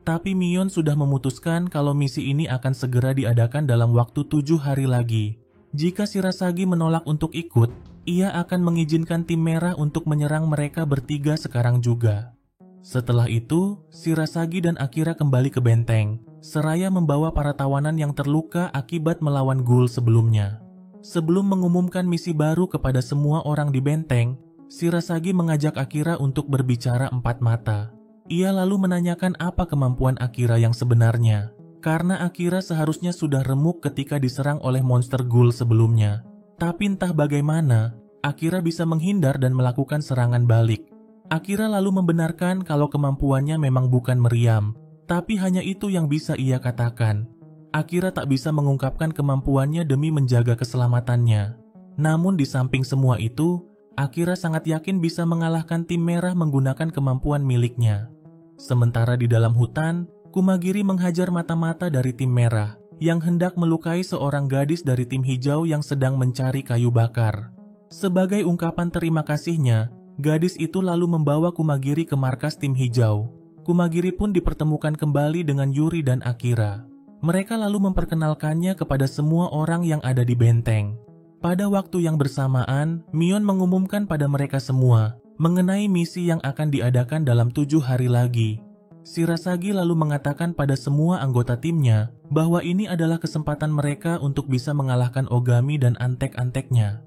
Tapi Mion sudah memutuskan kalau misi ini akan segera diadakan dalam waktu 7 hari lagi. Jika Shirasagi menolak untuk ikut, ia akan mengizinkan tim merah untuk menyerang mereka bertiga sekarang juga. Setelah itu, Shirasagi dan Akira kembali ke benteng, seraya membawa para tawanan yang terluka akibat melawan ghoul sebelumnya. Sebelum mengumumkan misi baru kepada semua orang di benteng, Shirasagi mengajak Akira untuk berbicara empat mata. Ia lalu menanyakan apa kemampuan Akira yang sebenarnya, karena Akira seharusnya sudah remuk ketika diserang oleh monster ghoul sebelumnya. Tapi entah bagaimana, Akira bisa menghindar dan melakukan serangan balik. Akira lalu membenarkan kalau kemampuannya memang bukan meriam, tapi hanya itu yang bisa ia katakan. Akira tak bisa mengungkapkan kemampuannya demi menjaga keselamatannya. Namun di samping semua itu, Akira sangat yakin bisa mengalahkan tim merah menggunakan kemampuan miliknya. Sementara di dalam hutan, Kumagiri menghajar mata-mata dari tim merah yang hendak melukai seorang gadis dari tim hijau yang sedang mencari kayu bakar. Sebagai ungkapan terima kasihnya, gadis itu lalu membawa Kumagiri ke markas tim hijau. Kumagiri pun dipertemukan kembali dengan Yuri dan Akira. Mereka lalu memperkenalkannya kepada semua orang yang ada di benteng. Pada waktu yang bersamaan, Mion mengumumkan pada mereka semua mengenai misi yang akan diadakan dalam 7 hari lagi. Shirasagi lalu mengatakan pada semua anggota timnya bahwa ini adalah kesempatan mereka untuk bisa mengalahkan Ogami dan antek-anteknya.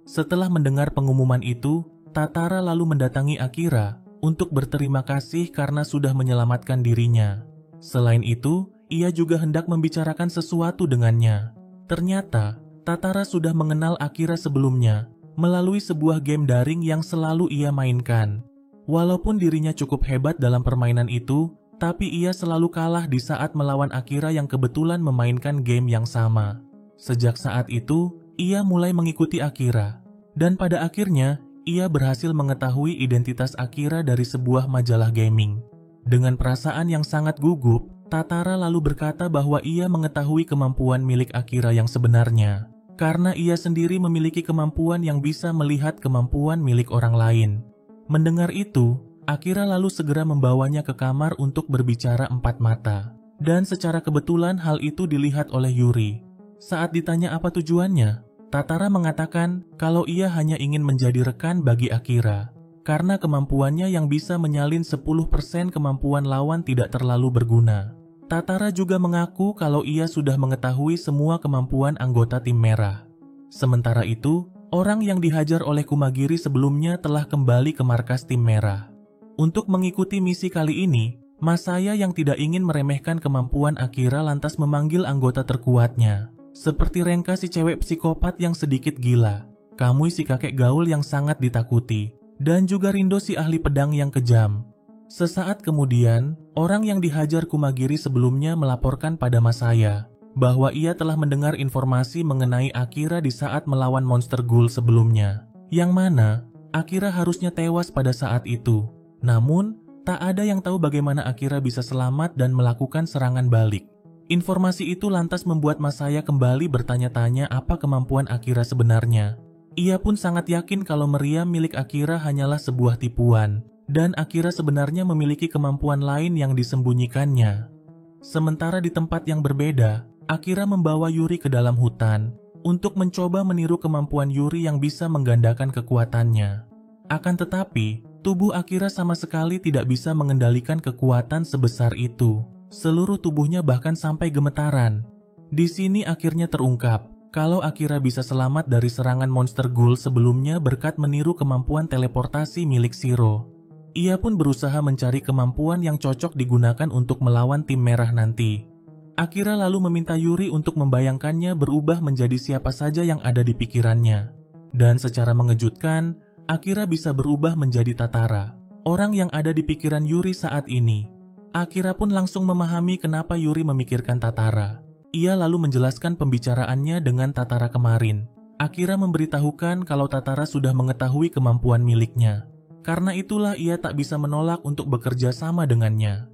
Setelah mendengar pengumuman itu, Tatara lalu mendatangi Akira untuk berterima kasih karena sudah menyelamatkan dirinya. Selain itu, ia juga hendak membicarakan sesuatu dengannya. Ternyata, Tatara sudah mengenal Akira sebelumnya melalui sebuah game daring yang selalu ia mainkan. Walaupun dirinya cukup hebat dalam permainan itu, tapi ia selalu kalah di saat melawan Akira yang kebetulan memainkan game yang sama. Sejak saat itu, ia mulai mengikuti Akira. Dan pada akhirnya, ia berhasil mengetahui identitas Akira dari sebuah majalah gaming. Dengan perasaan yang sangat gugup, Tatara lalu berkata bahwa ia mengetahui kemampuan milik Akira yang sebenarnya, karena ia sendiri memiliki kemampuan yang bisa melihat kemampuan milik orang lain. Mendengar itu, Akira lalu segera membawanya ke kamar untuk berbicara empat mata. Dan secara kebetulan hal itu dilihat oleh Yuri. Saat ditanya apa tujuannya, Tatara mengatakan kalau ia hanya ingin menjadi rekan bagi Akira, karena kemampuannya yang bisa menyalin 10% kemampuan lawan tidak terlalu berguna. Tatara juga mengaku kalau ia sudah mengetahui semua kemampuan anggota tim merah. Sementara itu, orang yang dihajar oleh Kumagiri sebelumnya telah kembali ke markas tim merah. Untuk mengikuti misi kali ini, Masaya yang tidak ingin meremehkan kemampuan Akira lantas memanggil anggota terkuatnya, seperti Renka si cewek psikopat yang sedikit gila, Kamui si kakek gaul yang sangat ditakuti, dan juga Rindo si ahli pedang yang kejam. Sesaat kemudian, orang yang dihajar Kumagiri sebelumnya melaporkan pada Masaya bahwa ia telah mendengar informasi mengenai Akira di saat melawan monster ghoul sebelumnya, yang mana Akira harusnya tewas pada saat itu. Namun, Tak ada yang tahu bagaimana Akira bisa selamat dan melakukan serangan balik. Informasi itu lantas membuat Masaya kembali bertanya-tanya apa kemampuan Akira sebenarnya. Ia pun sangat yakin kalau meriam milik Akira hanyalah sebuah tipuan, dan Akira sebenarnya memiliki kemampuan lain yang disembunyikannya. Sementara di tempat yang berbeda, Akira membawa Yuri ke dalam hutan untuk mencoba meniru kemampuan Yuri yang bisa menggandakan kekuatannya. Akan tetapi, tubuh Akira sama sekali tidak bisa mengendalikan kekuatan sebesar itu. Seluruh tubuhnya bahkan sampai gemetaran. Di sini akhirnya terungkap kalau Akira bisa selamat dari serangan monster ghoul sebelumnya berkat meniru kemampuan teleportasi milik Shiro. Ia pun berusaha mencari kemampuan yang cocok digunakan untuk melawan tim merah nanti. Akira lalu meminta Yuri untuk membayangkannya berubah menjadi siapa saja yang ada di pikirannya. Dan secara mengejutkan, Akira bisa berubah menjadi Tatara, orang yang ada di pikiran Yuri saat ini. Akira pun langsung memahami kenapa Yuri memikirkan Tatara. Ia lalu menjelaskan pembicaraannya dengan Tatara kemarin. Akira memberitahukan kalau Tatara sudah mengetahui kemampuan miliknya. Karena itulah ia tak bisa menolak untuk bekerja sama dengannya.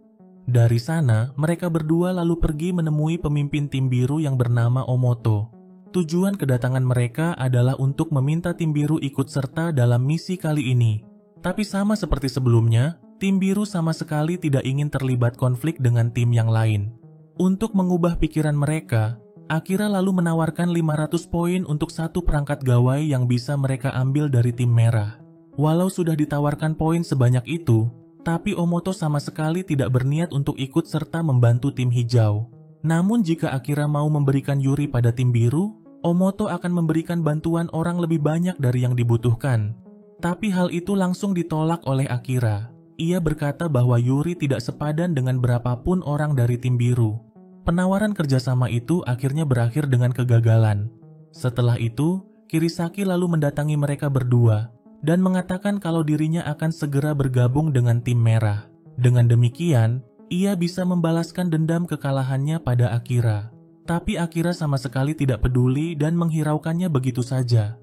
Dari sana, mereka berdua lalu pergi menemui pemimpin tim biru yang bernama Omoto. Tujuan kedatangan mereka adalah untuk meminta tim biru ikut serta dalam misi kali ini. Tapi sama seperti sebelumnya, tim biru sama sekali tidak ingin terlibat konflik dengan tim yang lain. Untuk mengubah pikiran mereka, Akira lalu menawarkan 500 poin untuk satu perangkat gawai yang bisa mereka ambil dari tim merah. Walau sudah ditawarkan poin sebanyak itu, tapi Omoto sama sekali tidak berniat untuk ikut serta membantu tim hijau. Namun jika Akira mau memberikan Yuri pada tim biru, Omoto akan memberikan bantuan orang lebih banyak dari yang dibutuhkan. Tapi hal itu langsung ditolak oleh Akira. Ia berkata bahwa Yuri tidak sepadan dengan berapapun orang dari tim biru. Penawaran kerjasama itu akhirnya berakhir dengan kegagalan. Setelah itu, Kirisaki lalu mendatangi mereka berdua dan mengatakan kalau dirinya akan segera bergabung dengan tim merah. Dengan demikian, ia bisa membalaskan dendam kekalahannya pada Akira. Tapi Akira sama sekali tidak peduli dan menghiraukannya begitu saja.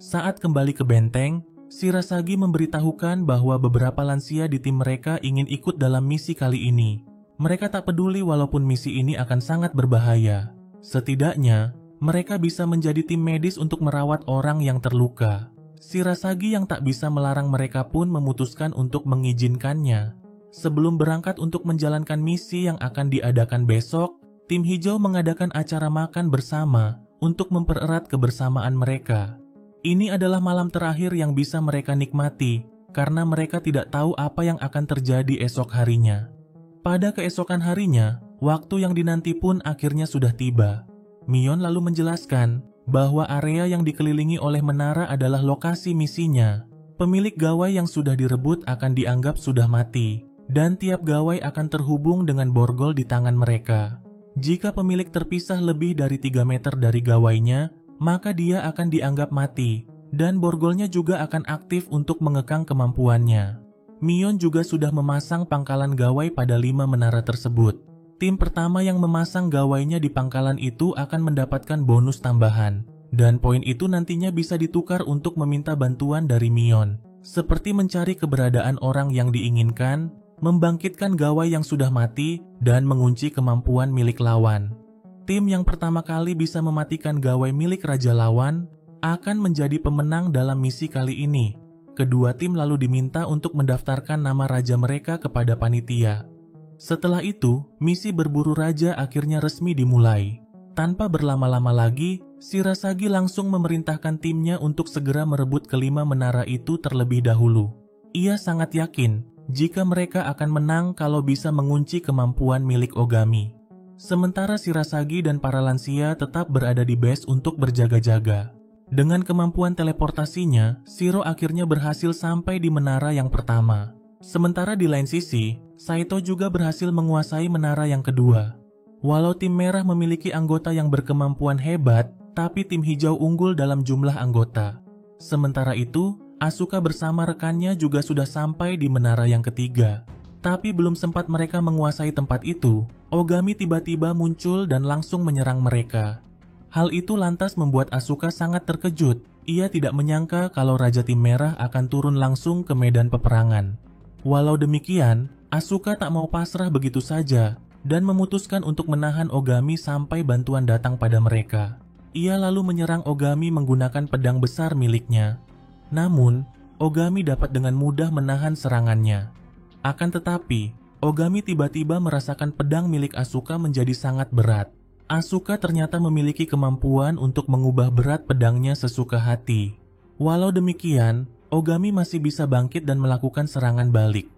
Saat kembali ke benteng, Shirasagi memberitahukan bahwa beberapa lansia di tim mereka ingin ikut dalam misi kali ini. Mereka tak peduli walaupun misi ini akan sangat berbahaya. Setidaknya, mereka bisa menjadi tim medis untuk merawat orang yang terluka. Shirasagi yang tak bisa melarang mereka pun memutuskan untuk mengizinkannya. Sebelum berangkat untuk menjalankan misi yang akan diadakan besok, tim hijau mengadakan acara makan bersama untuk mempererat kebersamaan mereka. Ini adalah malam terakhir yang bisa mereka nikmati karena mereka tidak tahu apa yang akan terjadi esok harinya. Pada keesokan harinya, waktu yang dinanti pun akhirnya sudah tiba. Mion lalu menjelaskan bahwa area yang dikelilingi oleh menara adalah lokasi misinya. Pemilik gawai yang sudah direbut akan dianggap sudah mati, dan tiap gawai akan terhubung dengan borgol di tangan mereka. Jika pemilik terpisah lebih dari 3 meter dari gawainya, maka dia akan dianggap mati, dan borgolnya juga akan aktif untuk mengekang kemampuannya. Mion juga sudah memasang pangkalan gawai pada 5 menara tersebut. Tim pertama yang memasang gawainya di pangkalan itu akan mendapatkan bonus tambahan, dan poin itu nantinya bisa ditukar untuk meminta bantuan dari Mion, seperti mencari keberadaan orang yang diinginkan, membangkitkan gawai yang sudah mati, dan mengunci kemampuan milik lawan. Tim yang pertama kali bisa mematikan gawai milik raja lawan akan menjadi pemenang dalam misi kali ini. Kedua tim lalu diminta untuk mendaftarkan nama raja mereka kepada panitia. Setelah itu, misi berburu raja akhirnya resmi dimulai. Tanpa berlama-lama lagi, Shirasagi langsung memerintahkan timnya untuk segera merebut kelima menara itu terlebih dahulu. Ia sangat yakin jika mereka akan menang kalau bisa mengunci kemampuan milik Ogami. Sementara Shirasagi dan para lansia tetap berada di base untuk berjaga-jaga. Dengan kemampuan teleportasinya, Shiro akhirnya berhasil sampai di menara yang pertama. Sementara di lain sisi, Saito juga berhasil menguasai menara yang kedua. Walau tim merah memiliki anggota yang berkemampuan hebat, tapi tim hijau unggul dalam jumlah anggota. Sementara itu, Asuka bersama rekannya juga sudah sampai di menara yang ketiga. Tapi belum sempat mereka menguasai tempat itu, Ogami tiba-tiba muncul dan langsung menyerang mereka. Hal itu lantas membuat Asuka sangat terkejut. Ia tidak menyangka kalau Raja Tim Merah akan turun langsung ke medan peperangan. Walau demikian, Asuka tak mau pasrah begitu saja dan memutuskan untuk menahan Ogami sampai bantuan datang pada mereka. Ia lalu menyerang Ogami menggunakan pedang besar miliknya. Namun, Ogami dapat dengan mudah menahan serangannya. Akan tetapi, Ogami tiba-tiba merasakan pedang milik Asuka menjadi sangat berat. Asuka ternyata memiliki kemampuan untuk mengubah berat pedangnya sesuka hati. Walau demikian, Ogami masih bisa bangkit dan melakukan serangan balik.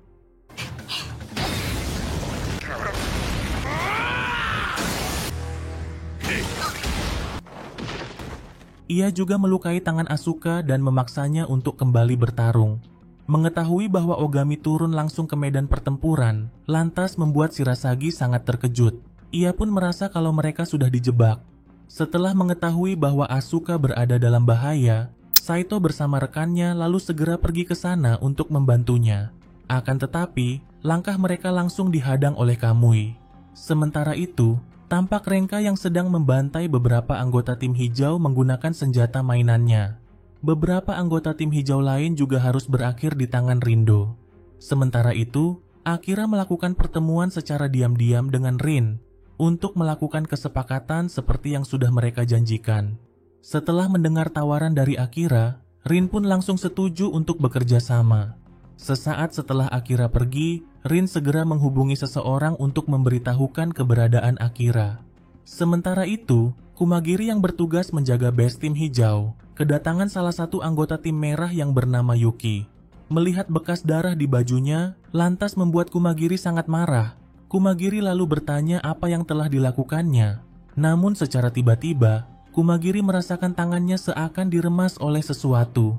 Ia juga melukai tangan Asuka dan memaksanya untuk kembali bertarung. Mengetahui bahwa Ogami turun langsung ke medan pertempuran, lantas membuat Shirasagi sangat terkejut. Ia pun merasa kalau mereka sudah dijebak. Setelah mengetahui bahwa Asuka berada dalam bahaya, Saito bersama rekannya lalu segera pergi ke sana untuk membantunya. Akan tetapi, langkah mereka langsung dihadang oleh Kamui. Sementara itu, tampak Renka yang sedang membantai beberapa anggota tim hijau menggunakan senjata mainannya. Beberapa anggota tim hijau lain juga harus berakhir di tangan Rindo. Sementara itu, Akira melakukan pertemuan secara diam-diam dengan Rin untuk melakukan kesepakatan seperti yang sudah mereka janjikan. Setelah mendengar tawaran dari Akira, Rin pun langsung setuju untuk bekerja sama. Sesaat setelah Akira pergi, Rin segera menghubungi seseorang untuk memberitahukan keberadaan Akira. Sementara itu, Kumagiri yang bertugas menjaga base tim hijau kedatangan salah satu anggota tim merah yang bernama Yuki. Melihat bekas darah di bajunya, lantas membuat Kumagiri sangat marah. Kumagiri lalu bertanya apa yang telah dilakukannya. Namun secara tiba-tiba, Kumagiri merasakan tangannya seakan diremas oleh sesuatu.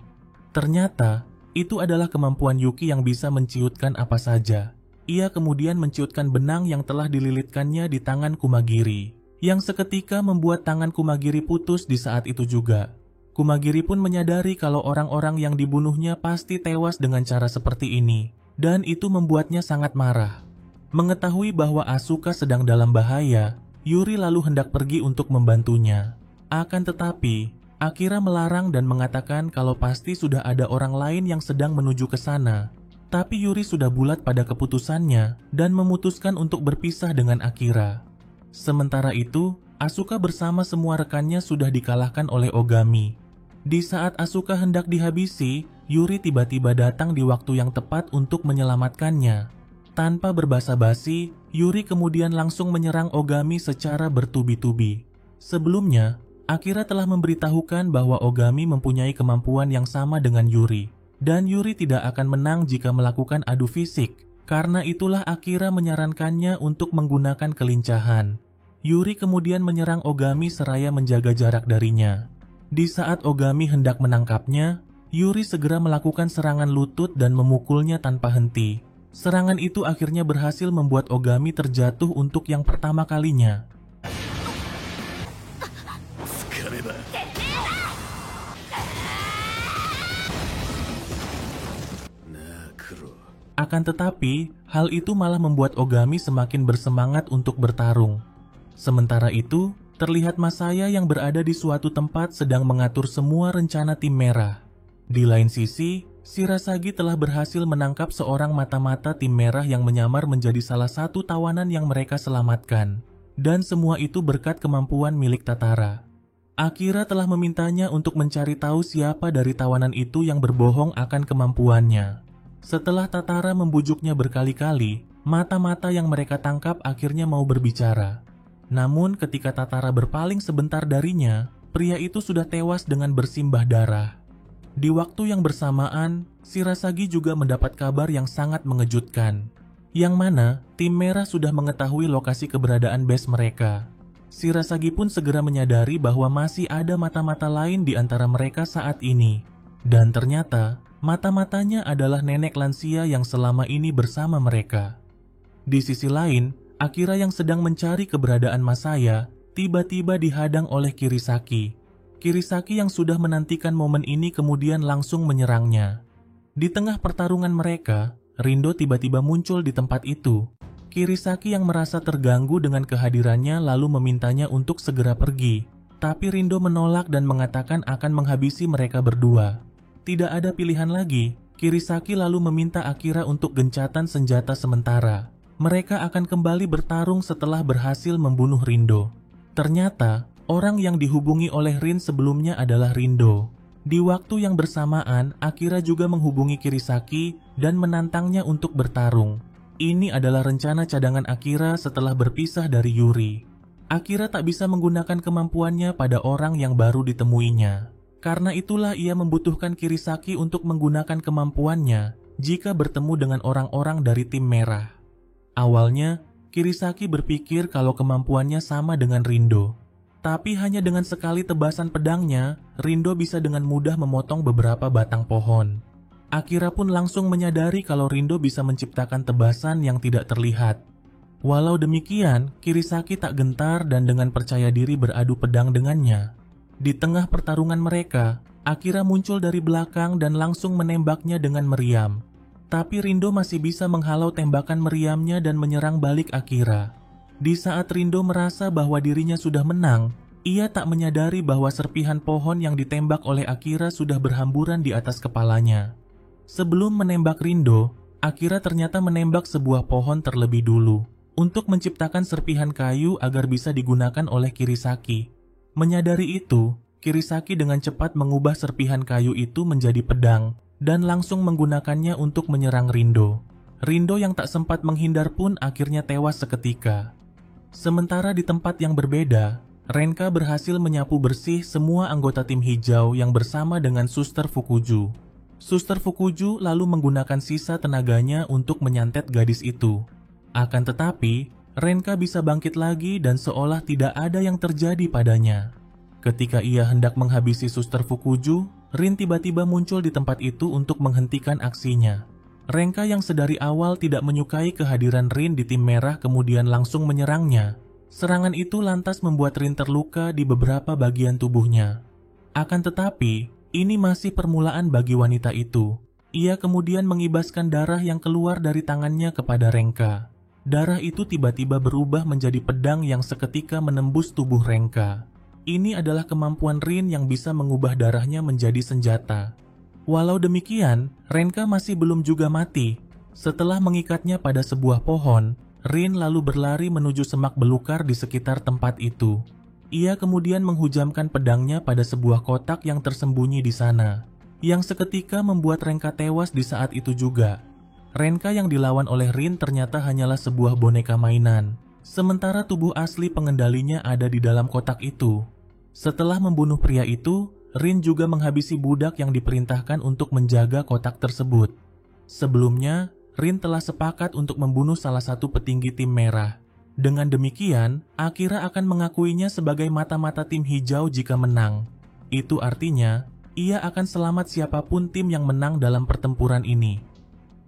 Ternyata, itu adalah kemampuan Yuki yang bisa menciutkan apa saja. Ia kemudian menciutkan benang yang telah dililitkannya di tangan Kumagiri, yang seketika membuat tangan Kumagiri putus di saat itu juga. Kumagiri pun menyadari kalau orang-orang yang dibunuhnya pasti tewas dengan cara seperti ini, dan itu membuatnya sangat marah. Mengetahui bahwa Asuka sedang dalam bahaya, Yuri lalu hendak pergi untuk membantunya. Akan tetapi, Akira melarang dan mengatakan kalau pasti sudah ada orang lain yang sedang menuju ke sana. Tapi Yuri sudah bulat pada keputusannya dan memutuskan untuk berpisah dengan Akira. Sementara itu, Asuka bersama semua rekannya sudah dikalahkan oleh Ogami. Di saat Asuka hendak dihabisi, Yuri tiba-tiba datang di waktu yang tepat untuk menyelamatkannya. Tanpa berbasa-basi, Yuri kemudian langsung menyerang Ogami secara bertubi-tubi. Sebelumnya, Akira telah memberitahukan bahwa Ogami mempunyai kemampuan yang sama dengan Yuri, dan Yuri tidak akan menang jika melakukan adu fisik. Karena itulah Akira menyarankannya untuk menggunakan kelincahan. Yuri kemudian menyerang Ogami seraya menjaga jarak darinya. Di saat Ogami hendak menangkapnya, Yuri segera melakukan serangan lutut dan memukulnya tanpa henti. Serangan itu akhirnya berhasil membuat Ogami terjatuh untuk yang pertama kalinya. Akan tetapi, hal itu malah membuat Ogami semakin bersemangat untuk bertarung. Sementara itu, terlihat Masaya yang berada di suatu tempat sedang mengatur semua rencana tim merah. Di lain sisi, Shirasagi telah berhasil menangkap seorang mata-mata tim merah yang menyamar menjadi salah satu tawanan yang mereka selamatkan. Dan semua itu berkat kemampuan milik Tatara. Akira telah memintanya untuk mencari tahu siapa dari tawanan itu yang berbohong akan kemampuannya. Setelah Tatara membujuknya berkali-kali, mata-mata yang mereka tangkap akhirnya mau berbicara. Namun ketika Tatara berpaling sebentar darinya, pria itu sudah tewas dengan bersimbah darah. Di waktu yang bersamaan, Shirasagi juga mendapat kabar yang sangat mengejutkan, yang mana tim merah sudah mengetahui lokasi keberadaan base mereka. Shirasagi pun segera menyadari bahwa masih ada mata-mata lain di antara mereka saat ini. Dan ternyata, mata-matanya adalah nenek lansia yang selama ini bersama mereka. Di sisi lain, Akira yang sedang mencari keberadaan Masaya tiba-tiba dihadang oleh Kirisaki. Kirisaki yang sudah menantikan momen ini kemudian langsung menyerangnya. Di tengah pertarungan mereka, Rindo tiba-tiba muncul di tempat itu. Kirisaki yang merasa terganggu dengan kehadirannya lalu memintanya untuk segera pergi. Tapi Rindo menolak dan mengatakan akan menghabisi mereka berdua. Tidak ada pilihan lagi, Kirisaki lalu meminta Akira untuk gencatan senjata sementara. Mereka akan kembali bertarung setelah berhasil membunuh Rindo. Ternyata, orang yang dihubungi oleh Rin sebelumnya adalah Rindo. Di waktu yang bersamaan, Akira juga menghubungi Kirisaki dan menantangnya untuk bertarung. Ini adalah rencana cadangan Akira setelah berpisah dari Yuri. Akira tak bisa menggunakan kemampuannya pada orang yang baru ditemuinya. Karena itulah ia membutuhkan Kirisaki untuk menggunakan kemampuannya jika bertemu dengan orang-orang dari tim merah. Awalnya, Kirisaki berpikir kalau kemampuannya sama dengan Rindo. Tapi hanya dengan sekali tebasan pedangnya, Rindo bisa dengan mudah memotong beberapa batang pohon. Akira pun langsung menyadari kalau Rindo bisa menciptakan tebasan yang tidak terlihat. Walau demikian, Kirisaki tak gentar dan dengan percaya diri beradu pedang dengannya. Di tengah pertarungan mereka, Akira muncul dari belakang dan langsung menembaknya dengan meriam. Tapi Rindo masih bisa menghalau tembakan meriamnya dan menyerang balik Akira. Di saat Rindo merasa bahwa dirinya sudah menang, ia tak menyadari bahwa serpihan pohon yang ditembak oleh Akira sudah berhamburan di atas kepalanya. Sebelum menembak Rindo, Akira ternyata menembak sebuah pohon terlebih dulu untuk menciptakan serpihan kayu agar bisa digunakan oleh Kirisaki. Menyadari itu, Kirisaki dengan cepat mengubah serpihan kayu itu menjadi pedang dan langsung menggunakannya untuk menyerang Rindo. Rindo yang tak sempat menghindar pun akhirnya tewas seketika. Sementara di tempat yang berbeda, Renka berhasil menyapu bersih semua anggota tim hijau yang bersama dengan Suster Fukuju. Suster Fukuju lalu menggunakan sisa tenaganya untuk menyantet gadis itu. Akan tetapi, Renka bisa bangkit lagi dan seolah tidak ada yang terjadi padanya. Ketika ia hendak menghabisi Suster Fukuju, Rin tiba-tiba muncul di tempat itu untuk menghentikan aksinya. Renka yang sedari awal tidak menyukai kehadiran Rin di tim merah kemudian langsung menyerangnya. Serangan itu lantas membuat Rin terluka di beberapa bagian tubuhnya. Akan tetapi, ini masih permulaan bagi wanita itu. Ia kemudian mengibaskan darah yang keluar dari tangannya kepada Renka. Darah itu tiba-tiba berubah menjadi pedang yang seketika menembus tubuh Renka. Ini adalah kemampuan Rin yang bisa mengubah darahnya menjadi senjata. Walau demikian, Renka masih belum juga mati. Setelah mengikatnya pada sebuah pohon, Rin lalu berlari menuju semak belukar di sekitar tempat itu. Ia kemudian menghujamkan pedangnya pada sebuah kotak yang tersembunyi di sana, yang seketika membuat Renka tewas di saat itu juga. Renka yang dilawan oleh Rin ternyata hanyalah sebuah boneka mainan, sementara tubuh asli pengendalinya ada di dalam kotak itu. Setelah membunuh pria itu, Rin juga menghabisi budak yang diperintahkan untuk menjaga kotak tersebut. Sebelumnya, Rin telah sepakat untuk membunuh salah satu petinggi tim merah. Dengan demikian, Akira akan mengakuinya sebagai mata-mata tim hijau jika menang. Itu artinya, ia akan selamat siapapun tim yang menang dalam pertempuran ini.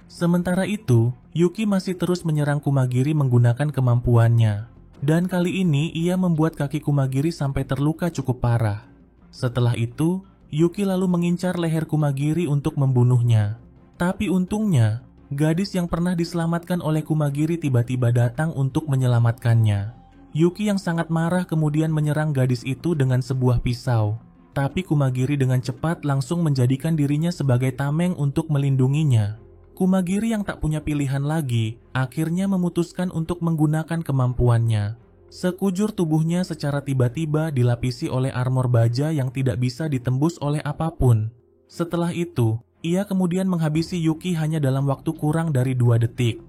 Sementara itu, Yuki masih terus menyerang Kumagiri menggunakan kemampuannya. Dan kali ini ia membuat kaki Kumagiri sampai terluka cukup parah. Setelah itu, Yuki lalu mengincar leher Kumagiri untuk membunuhnya. Tapi untungnya, gadis yang pernah diselamatkan oleh Kumagiri tiba-tiba datang untuk menyelamatkannya. Yuki yang sangat marah kemudian menyerang gadis itu dengan sebuah pisau. Tapi Kumagiri dengan cepat langsung menjadikan dirinya sebagai tameng untuk melindunginya. Kumagiri yang tak punya pilihan lagi, akhirnya memutuskan untuk menggunakan kemampuannya. Sekujur tubuhnya secara tiba-tiba dilapisi oleh armor baja yang tidak bisa ditembus oleh apapun. Setelah itu, ia kemudian menghabisi Yuki hanya dalam waktu kurang dari 2 detik.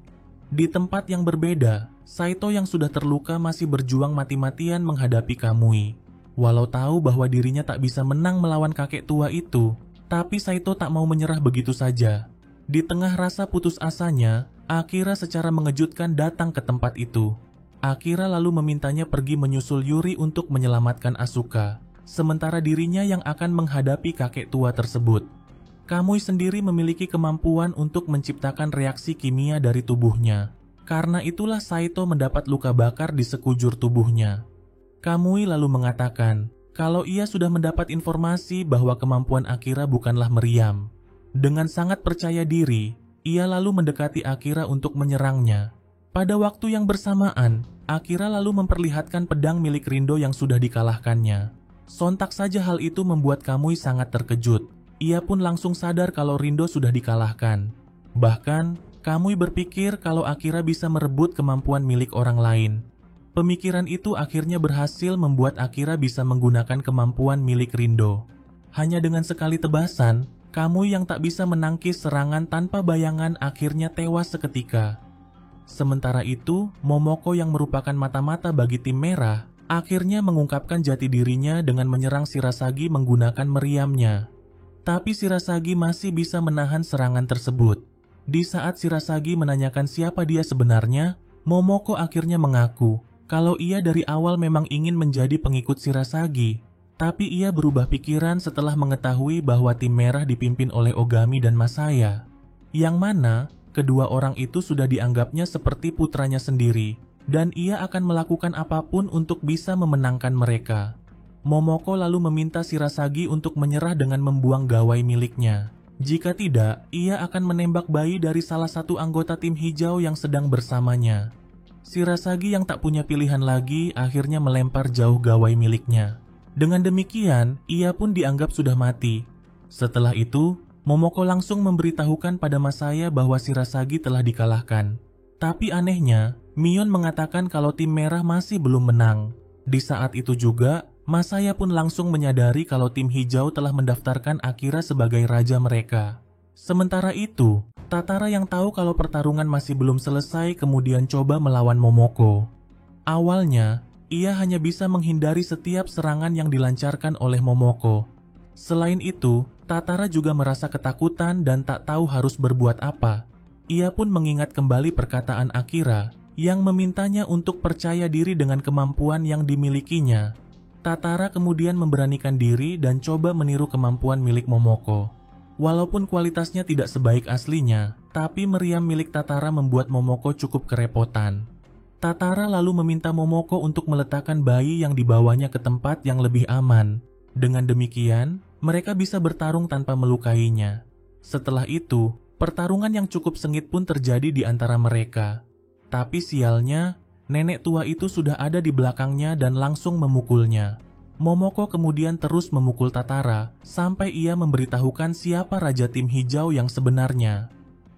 Di tempat yang berbeda, Saito yang sudah terluka masih berjuang mati-matian menghadapi Kamui. Walau tahu bahwa dirinya tak bisa menang melawan kakek tua itu, tapi Saito tak mau menyerah begitu saja. Di tengah rasa putus asanya, Akira secara mengejutkan datang ke tempat itu. Akira lalu memintanya pergi menyusul Yuri untuk menyelamatkan Asuka, sementara dirinya yang akan menghadapi kakek tua tersebut. Kamui sendiri memiliki kemampuan untuk menciptakan reaksi kimia dari tubuhnya. Karena itulah Saito mendapat luka bakar di sekujur tubuhnya. Kamui lalu mengatakan kalau ia sudah mendapat informasi bahwa kemampuan Akira bukanlah meriam. Dengan sangat percaya diri, ia lalu mendekati Akira untuk menyerangnya. Pada waktu yang bersamaan, Akira lalu memperlihatkan pedang milik Rindo yang sudah dikalahkannya. Sontak saja hal itu membuat Kamui sangat terkejut. Ia pun langsung sadar kalau Rindo sudah dikalahkan. Bahkan, Kamui berpikir kalau Akira bisa merebut kemampuan milik orang lain. Pemikiran itu akhirnya berhasil membuat Akira bisa menggunakan kemampuan milik Rindo. Hanya dengan sekali tebasan, Kamui yang tak bisa menangkis serangan tanpa bayangan akhirnya tewas seketika. Sementara itu, Momoko yang merupakan mata-mata bagi tim merah, akhirnya mengungkapkan jati dirinya dengan menyerang Shirasagi menggunakan meriamnya. Tapi Shirasagi masih bisa menahan serangan tersebut. Di saat Shirasagi menanyakan siapa dia sebenarnya, Momoko akhirnya mengaku kalau ia dari awal memang ingin menjadi pengikut Shirasagi. Tapi ia berubah pikiran setelah mengetahui bahwa tim merah dipimpin oleh Ogami dan Masaya. Yang mana, kedua orang itu sudah dianggapnya seperti putranya sendiri, dan ia akan melakukan apapun untuk bisa memenangkan mereka. Momoko lalu meminta Shirasagi untuk menyerah dengan membuang gawai miliknya. Jika tidak, ia akan menembak bayi dari salah satu anggota tim hijau yang sedang bersamanya. Shirasagi yang tak punya pilihan lagi akhirnya melempar jauh gawai miliknya. Dengan demikian, ia pun dianggap sudah mati. Setelah itu, Momoko langsung memberitahukan pada Masaya bahwa Shirasagi telah dikalahkan. Tapi anehnya, Mion mengatakan kalau tim merah masih belum menang. Di saat itu juga, Masaya pun langsung menyadari kalau tim hijau telah mendaftarkan Akira sebagai raja mereka. Sementara itu, Tatara yang tahu kalau pertarungan masih belum selesai kemudian coba melawan Momoko. Awalnya, ia hanya bisa menghindari setiap serangan yang dilancarkan oleh Momoko. Selain itu, Tatara juga merasa ketakutan dan tak tahu harus berbuat apa. Ia pun mengingat kembali perkataan Akira yang memintanya untuk percaya diri dengan kemampuan yang dimilikinya. Tatara kemudian memberanikan diri dan coba meniru kemampuan milik Momoko. Walaupun kualitasnya tidak sebaik aslinya, tapi meriam milik Tatara membuat Momoko cukup kerepotan. Tatara lalu meminta Momoko untuk meletakkan bayi yang dibawanya ke tempat yang lebih aman. Dengan demikian, mereka bisa bertarung tanpa melukainya. Setelah itu, pertarungan yang cukup sengit pun terjadi di antara mereka. Tapi sialnya, nenek tua itu sudah ada di belakangnya dan langsung memukulnya. Momoko kemudian terus memukul Tatara sampai ia memberitahukan siapa raja tim hijau yang sebenarnya.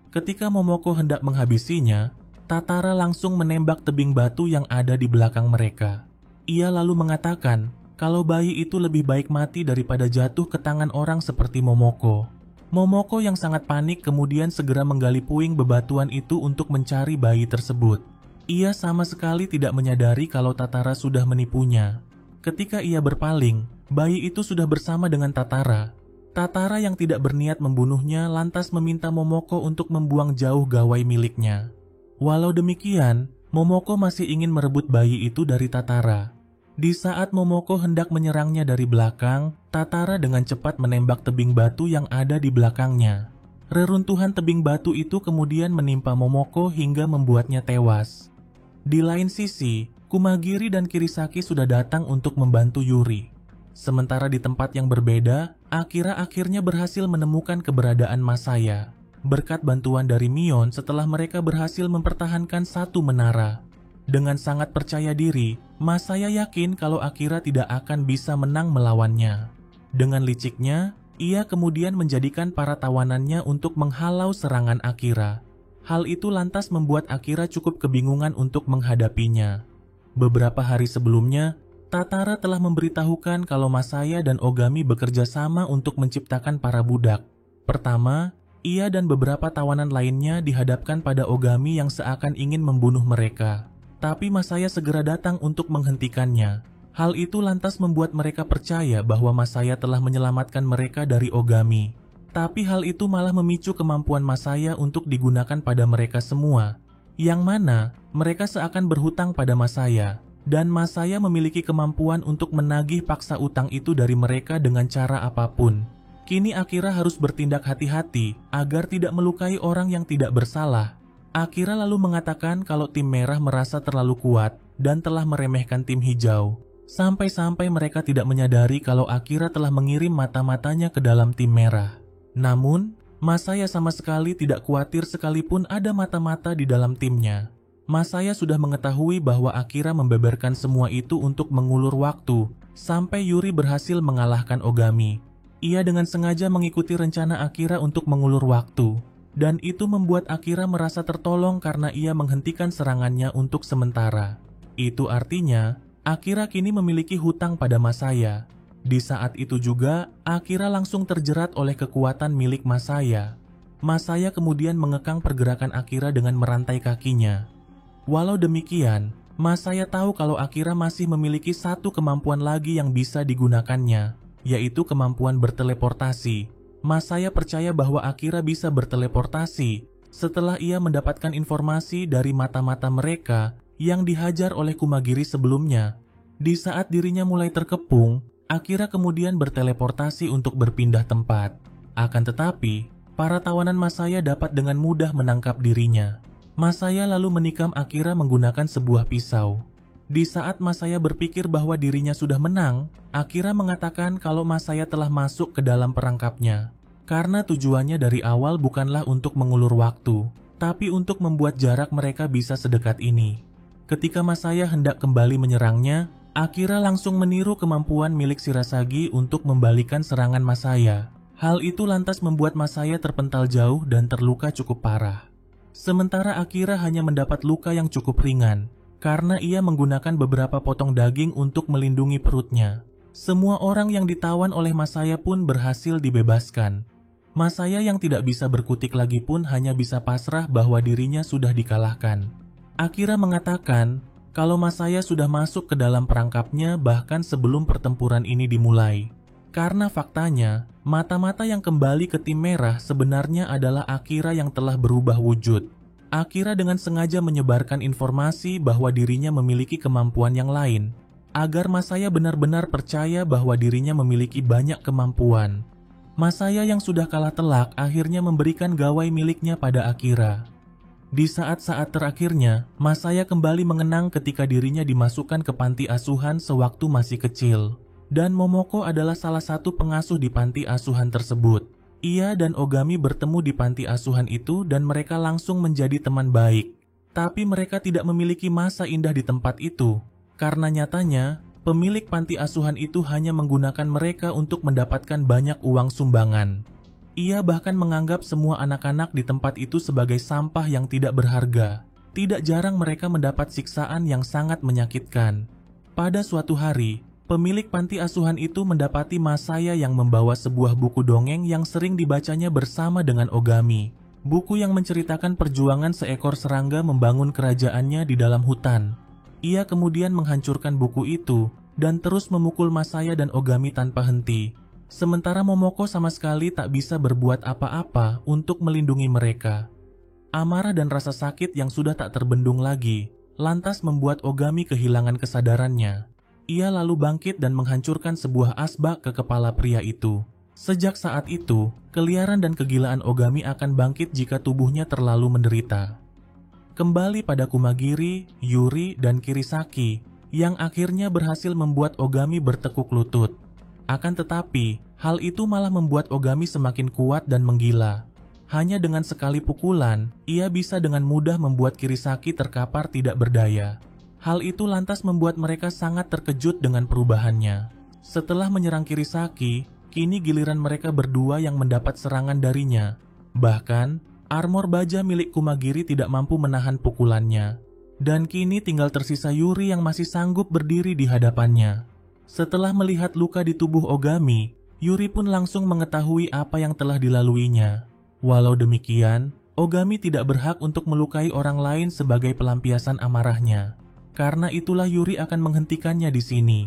Ketika Momoko hendak menghabisinya, Tatara langsung menembak tebing batu yang ada di belakang mereka. Ia lalu mengatakan kalau bayi itu lebih baik mati daripada jatuh ke tangan orang seperti Momoko. Momoko yang sangat panik kemudian segera menggali puing bebatuan itu untuk mencari bayi tersebut. Ia sama sekali tidak menyadari kalau Tatara sudah menipunya. Ketika ia berpaling, bayi itu sudah bersama dengan Tatara. Tatara yang tidak berniat membunuhnya lantas meminta Momoko untuk membuang jauh gawai miliknya. Walau demikian, Momoko masih ingin merebut bayi itu dari Tatara. Di saat Momoko hendak menyerangnya dari belakang, Tatara dengan cepat menembak tebing batu yang ada di belakangnya. Reruntuhan tebing batu itu kemudian menimpa Momoko hingga membuatnya tewas. Di lain sisi, Kumagiri dan Kirisaki sudah datang untuk membantu Yuri. Sementara di tempat yang berbeda, Akira akhirnya berhasil menemukan keberadaan Masaya. Berkat bantuan dari Mion setelah mereka berhasil mempertahankan satu menara. Dengan sangat percaya diri, Masaya yakin kalau Akira tidak akan bisa menang melawannya. Dengan liciknya, ia kemudian menjadikan para tawanannya untuk menghalau serangan Akira. Hal itu lantas membuat Akira cukup kebingungan untuk menghadapinya. Beberapa hari sebelumnya, Tatara telah memberitahukan kalau Masaya dan Ogami bekerja sama untuk menciptakan para budak. Pertama, ia dan beberapa tawanan lainnya dihadapkan pada Ogami yang seakan ingin membunuh mereka. Tapi Masaya segera datang untuk menghentikannya. Hal itu lantas membuat mereka percaya bahwa Masaya telah menyelamatkan mereka dari Ogami. Tapi hal itu malah memicu kemampuan Masaya untuk digunakan pada mereka semua. Yang mana mereka seakan berhutang pada Masaya, dan Masaya memiliki kemampuan untuk menagih paksa utang itu dari mereka dengan cara apapun. Kini Akira harus bertindak hati-hati agar tidak melukai orang yang tidak bersalah. Akira lalu mengatakan kalau tim merah merasa terlalu kuat dan telah meremehkan tim hijau. Sampai-sampai mereka tidak menyadari kalau Akira telah mengirim mata-matanya ke dalam tim merah. Namun, Masaya sama sekali tidak khawatir sekalipun ada mata-mata di dalam timnya. Masaya sudah mengetahui bahwa Akira membeberkan semua itu untuk mengulur waktu sampai Yuri berhasil mengalahkan Ogami. Ia dengan sengaja mengikuti rencana Akira untuk mengulur waktu, dan itu membuat Akira merasa tertolong karena ia menghentikan serangannya untuk sementara. Itu artinya, Akira kini memiliki hutang pada Masaya. Di saat itu juga, Akira langsung terjerat oleh kekuatan milik Masaya. Masaya kemudian mengekang pergerakan Akira dengan merantai kakinya. Walau demikian, Masaya tahu kalau Akira masih memiliki satu kemampuan lagi yang bisa digunakannya, yaitu kemampuan berteleportasi. Masaya percaya bahwa Akira bisa berteleportasi setelah ia mendapatkan informasi dari mata-mata mereka yang dihajar oleh Kumagiri sebelumnya. Di saat dirinya mulai terkepung, Akira kemudian berteleportasi untuk berpindah tempat. Akan tetapi, para tawanan Masaya dapat dengan mudah menangkap dirinya. Masaya lalu menikam Akira menggunakan sebuah pisau. Di saat Masaya berpikir bahwa dirinya sudah menang, Akira mengatakan kalau Masaya telah masuk ke dalam perangkapnya. Karena tujuannya dari awal bukanlah untuk mengulur waktu, tapi untuk membuat jarak mereka bisa sedekat ini. Ketika Masaya hendak kembali menyerangnya, Akira langsung meniru kemampuan milik Shirasagi untuk membalikan serangan Masaya. Hal itu lantas membuat Masaya terpental jauh dan terluka cukup parah. Sementara Akira hanya mendapat luka yang cukup ringan, karena ia menggunakan beberapa potong daging untuk melindungi perutnya. Semua orang yang ditawan oleh Masaya pun berhasil dibebaskan. Masaya yang tidak bisa berkutik lagi pun hanya bisa pasrah bahwa dirinya sudah dikalahkan. Akira mengatakan kalau Masaya sudah masuk ke dalam perangkapnya bahkan sebelum pertempuran ini dimulai. Karena faktanya, mata-mata yang kembali ke tim merah sebenarnya adalah Akira yang telah berubah wujud. Akira dengan sengaja menyebarkan informasi bahwa dirinya memiliki kemampuan yang lain, agar Masaya benar-benar percaya bahwa dirinya memiliki banyak kemampuan. Masaya yang sudah kalah telak akhirnya memberikan gawai miliknya pada Akira. Di saat-saat terakhirnya, Masaya kembali mengenang ketika dirinya dimasukkan ke panti asuhan sewaktu masih kecil. Dan Momoko adalah salah satu pengasuh di panti asuhan tersebut. Ia dan Ogami bertemu di panti asuhan itu dan mereka langsung menjadi teman baik. Tapi mereka tidak memiliki masa indah di tempat itu, karena nyatanya pemilik panti asuhan itu hanya menggunakan mereka untuk mendapatkan banyak uang sumbangan. Ia bahkan menganggap semua anak-anak di tempat itu sebagai sampah yang tidak berharga. Tidak jarang mereka mendapat siksaan yang sangat menyakitkan. Pada suatu hari, pemilik panti asuhan itu mendapati Masaya yang membawa sebuah buku dongeng yang sering dibacanya bersama dengan Ogami. Buku yang menceritakan perjuangan seekor serangga membangun kerajaannya di dalam hutan. Ia kemudian menghancurkan buku itu dan terus memukul Masaya dan Ogami tanpa henti. Sementara Momoko sama sekali tak bisa berbuat apa-apa untuk melindungi mereka. Amarah dan rasa sakit yang sudah tak terbendung lagi lantas membuat Ogami kehilangan kesadarannya. Ia lalu bangkit dan menghancurkan sebuah asbak ke kepala pria itu. Sejak saat itu, keliaran dan kegilaan Ogami akan bangkit jika tubuhnya terlalu menderita. Kembali pada Kumagiri, Yuri, dan Kirisaki, yang akhirnya berhasil membuat Ogami bertekuk lutut. Akan tetapi, hal itu malah membuat Ogami semakin kuat dan menggila. Hanya dengan sekali pukulan, ia bisa dengan mudah membuat Kirisaki terkapar tidak berdaya. Hal itu lantas membuat mereka sangat terkejut dengan perubahannya. Setelah menyerang Kirisaki, kini giliran mereka berdua yang mendapat serangan darinya. Bahkan, armor baja milik Kumagiri tidak mampu menahan pukulannya. Dan kini tinggal tersisa Yuri yang masih sanggup berdiri di hadapannya. Setelah melihat luka di tubuh Ogami, Yuri pun langsung mengetahui apa yang telah dilaluinya. Walau demikian, Ogami tidak berhak untuk melukai orang lain sebagai pelampiasan amarahnya. Karena itulah Yuri akan menghentikannya di sini.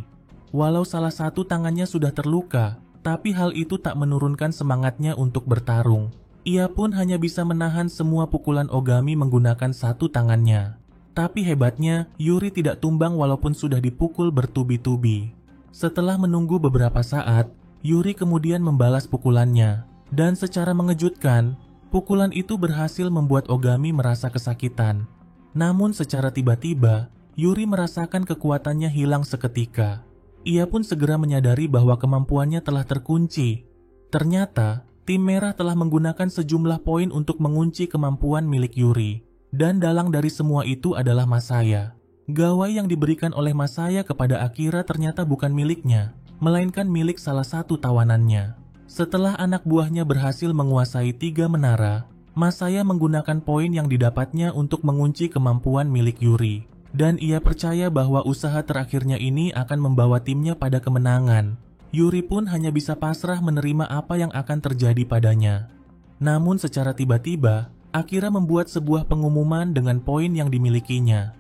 Walau salah satu tangannya sudah terluka, tapi hal itu tak menurunkan semangatnya untuk bertarung. Ia pun hanya bisa menahan semua pukulan Ogami menggunakan satu tangannya. Tapi hebatnya, Yuri tidak tumbang walaupun sudah dipukul bertubi-tubi. Setelah menunggu beberapa saat, Yuri kemudian membalas pukulannya. Dan secara mengejutkan, pukulan itu berhasil membuat Ogami merasa kesakitan. Namun secara tiba-tiba, Yuri merasakan kekuatannya hilang seketika. Ia pun segera menyadari bahwa kemampuannya telah terkunci. Ternyata, tim merah telah menggunakan sejumlah poin untuk mengunci kemampuan milik Yuri. Dan dalang dari semua itu adalah Masaya. Gawai yang diberikan oleh Masaya kepada Akira ternyata bukan miliknya, melainkan milik salah satu tawanannya. Setelah anak buahnya berhasil menguasai 3 menara, Masaya menggunakan poin yang didapatnya untuk mengunci kemampuan milik Yuri. Dan ia percaya bahwa usaha terakhirnya ini akan membawa timnya pada kemenangan. Yuri pun hanya bisa pasrah menerima apa yang akan terjadi padanya. Namun secara tiba-tiba, Akira membuat sebuah pengumuman dengan poin yang dimilikinya.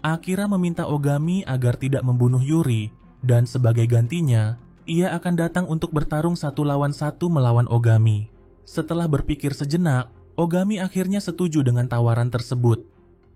Akira meminta Ogami agar tidak membunuh Yuri, dan sebagai gantinya, ia akan datang untuk bertarung 1 lawan 1 melawan Ogami. Setelah berpikir sejenak, Ogami akhirnya setuju dengan tawaran tersebut.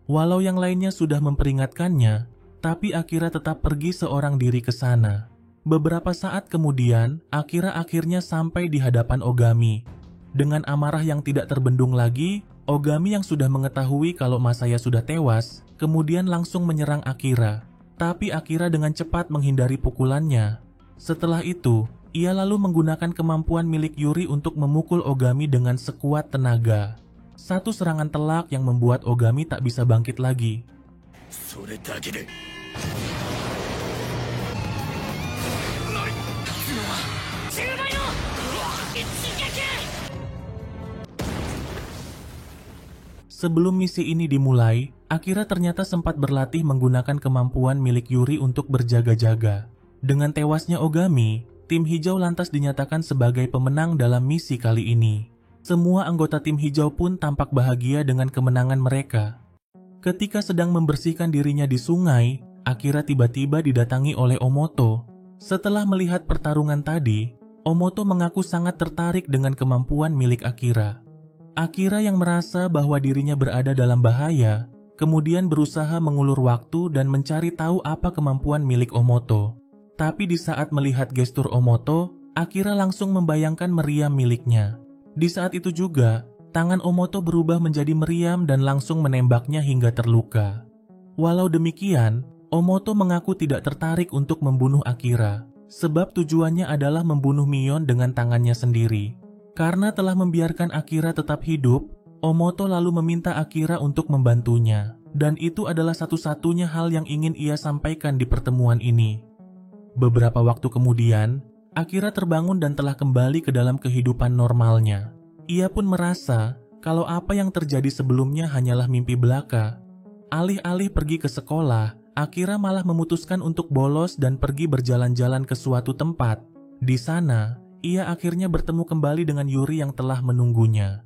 Walau yang lainnya sudah memperingatkannya, tapi Akira tetap pergi seorang diri ke sana. Beberapa saat kemudian, Akira akhirnya sampai di hadapan Ogami. Dengan amarah yang tidak terbendung lagi, Ogami yang sudah mengetahui kalau Masaya sudah tewas, kemudian langsung menyerang Akira. Tapi Akira dengan cepat menghindari pukulannya. Setelah itu, ia lalu menggunakan kemampuan milik Yuri untuk memukul Ogami dengan sekuat tenaga. Satu serangan telak yang membuat Ogami tak bisa bangkit lagi. Sebelum misi ini dimulai, Akira ternyata sempat berlatih menggunakan kemampuan milik Yuri untuk berjaga-jaga. Dengan tewasnya Ogami, tim hijau lantas dinyatakan sebagai pemenang dalam misi kali ini. Semua anggota tim hijau pun tampak bahagia dengan kemenangan mereka. Ketika sedang membersihkan dirinya di sungai, Akira tiba-tiba didatangi oleh Omoto. Setelah melihat pertarungan tadi, Omoto mengaku sangat tertarik dengan kemampuan milik Akira. Akira yang merasa bahwa dirinya berada dalam bahaya, kemudian berusaha mengulur waktu dan mencari tahu apa kemampuan milik Omoto. Tapi di saat melihat gestur Omoto, Akira langsung membayangkan meriam miliknya. Di saat itu juga, tangan Omoto berubah menjadi meriam dan langsung menembaknya hingga terluka. Walau demikian, Omoto mengaku tidak tertarik untuk membunuh Akira, sebab tujuannya adalah membunuh Mion dengan tangannya sendiri. Karena telah membiarkan Akira tetap hidup, Omoto lalu meminta Akira untuk membantunya. Dan itu adalah satu-satunya hal yang ingin ia sampaikan di pertemuan ini. Beberapa waktu kemudian, Akira terbangun dan telah kembali ke dalam kehidupan normalnya. Ia pun merasa kalau apa yang terjadi sebelumnya hanyalah mimpi belaka. Alih-alih pergi ke sekolah, Akira malah memutuskan untuk bolos dan pergi berjalan-jalan ke suatu tempat. Di sana, ia akhirnya bertemu kembali dengan Yuri yang telah menunggunya.